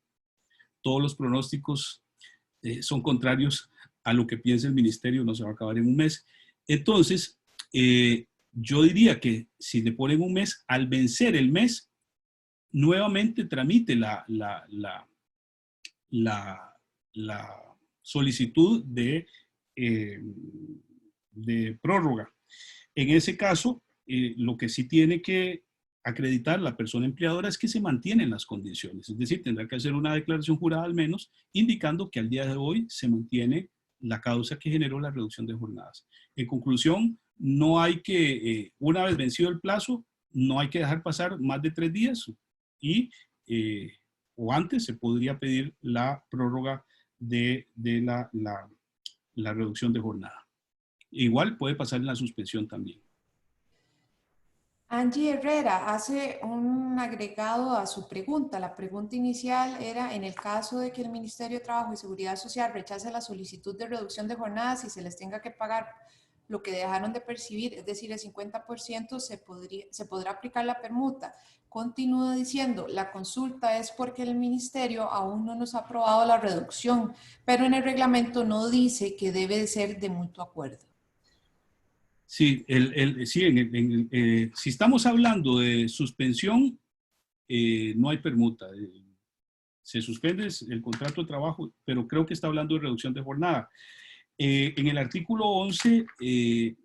todos los pronósticos son contrarios a lo que piensa el ministerio, no se va a acabar en un mes. Entonces, yo diría que si le ponen un mes, al vencer el mes, nuevamente tramite la solicitud de prórroga. En ese caso, lo que sí tiene que acreditar la persona empleadora es que se mantienen las condiciones, es decir, tendrá que hacer una declaración jurada al menos, indicando que al día de hoy se mantiene la causa que generó la reducción de jornadas. En conclusión, no hay que, una vez vencido el plazo, no hay que dejar pasar más de 3 días y, o antes se podría pedir la prórroga de la reducción de jornada. Igual puede pasar en la suspensión también. Angie Herrera hace un agregado a su pregunta. La pregunta inicial era, en el caso de que el Ministerio de Trabajo y Seguridad Social rechace la solicitud de reducción de jornadas y se les tenga que pagar lo que dejaron de percibir, es decir, el 50%, se podrá aplicar la permuta. Continúa diciendo, la consulta es porque el Ministerio aún no nos ha aprobado la reducción, pero en el reglamento no dice que debe de ser de mutuo acuerdo. Sí, si estamos hablando de suspensión, no hay permuta. Se suspende el contrato de trabajo, pero creo que está hablando de reducción de jornada. En el artículo 11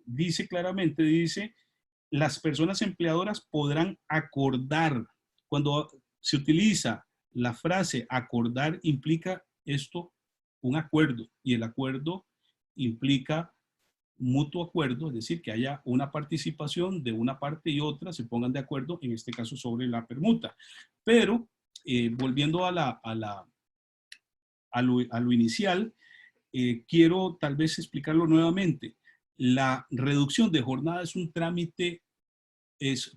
dice claramente, dice, las personas empleadoras podrán acordar. Cuando se utiliza la frase acordar, implica esto un acuerdo, y el acuerdo implica mutuo acuerdo, es decir, que haya una participación de una parte y otra, se pongan de acuerdo, en este caso sobre la permuta. Pero, volviendo a lo inicial, quiero tal vez explicarlo nuevamente. La reducción de jornada es un trámite, es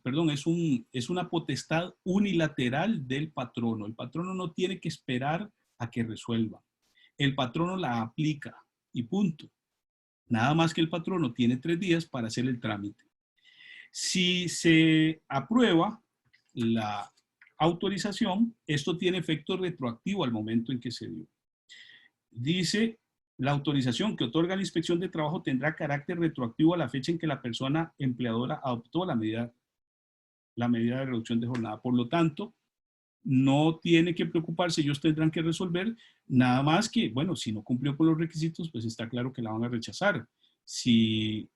una potestad unilateral del patrono. El patrono no tiene que esperar a que resuelva. El patrono la aplica y punto. Nada más que el patrono tiene 3 días para hacer el trámite. Si se aprueba la autorización, esto tiene efecto retroactivo al momento en que se dio. Dice, la autorización que otorga la Inspección de Trabajo tendrá carácter retroactivo a la fecha en que la persona empleadora adoptó la medida de reducción de jornada. Por lo tanto, no tiene que preocuparse, ellos tendrán que resolver, nada más que, bueno, si no cumplió con los requisitos, pues está claro que la van a rechazar. Si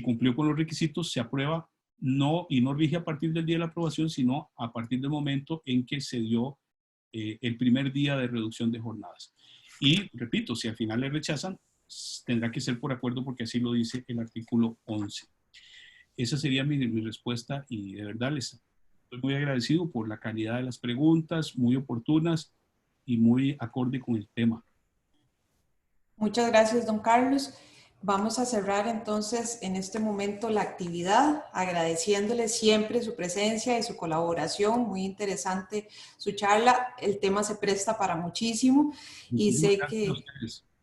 cumplió con los requisitos, se aprueba, y no rige a partir del día de la aprobación, sino a partir del momento en que se dio el primer día de reducción de jornadas. Y, repito, si al final le rechazan, tendrá que ser por acuerdo porque así lo dice el artículo 11. Esa sería mi respuesta y de verdad les estoy muy agradecido por la calidad de las preguntas, muy oportunas y muy acorde con el tema. Muchas gracias, don Carlos. Vamos a cerrar entonces en este momento la actividad, agradeciéndole siempre su presencia y su colaboración. Muy interesante su charla. El tema se presta para muchísimo y sé que...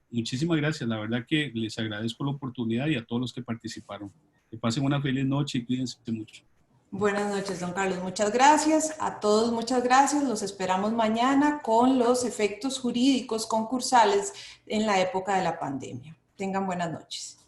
Muchísimas gracias. La verdad que les agradezco la oportunidad y a todos los que participaron. Que pasen una feliz noche y cuídense mucho. Buenas noches, don Carlos. Muchas gracias. A todos, muchas gracias. Los esperamos mañana con los efectos jurídicos concursales en la época de la pandemia. Tengan buenas noches.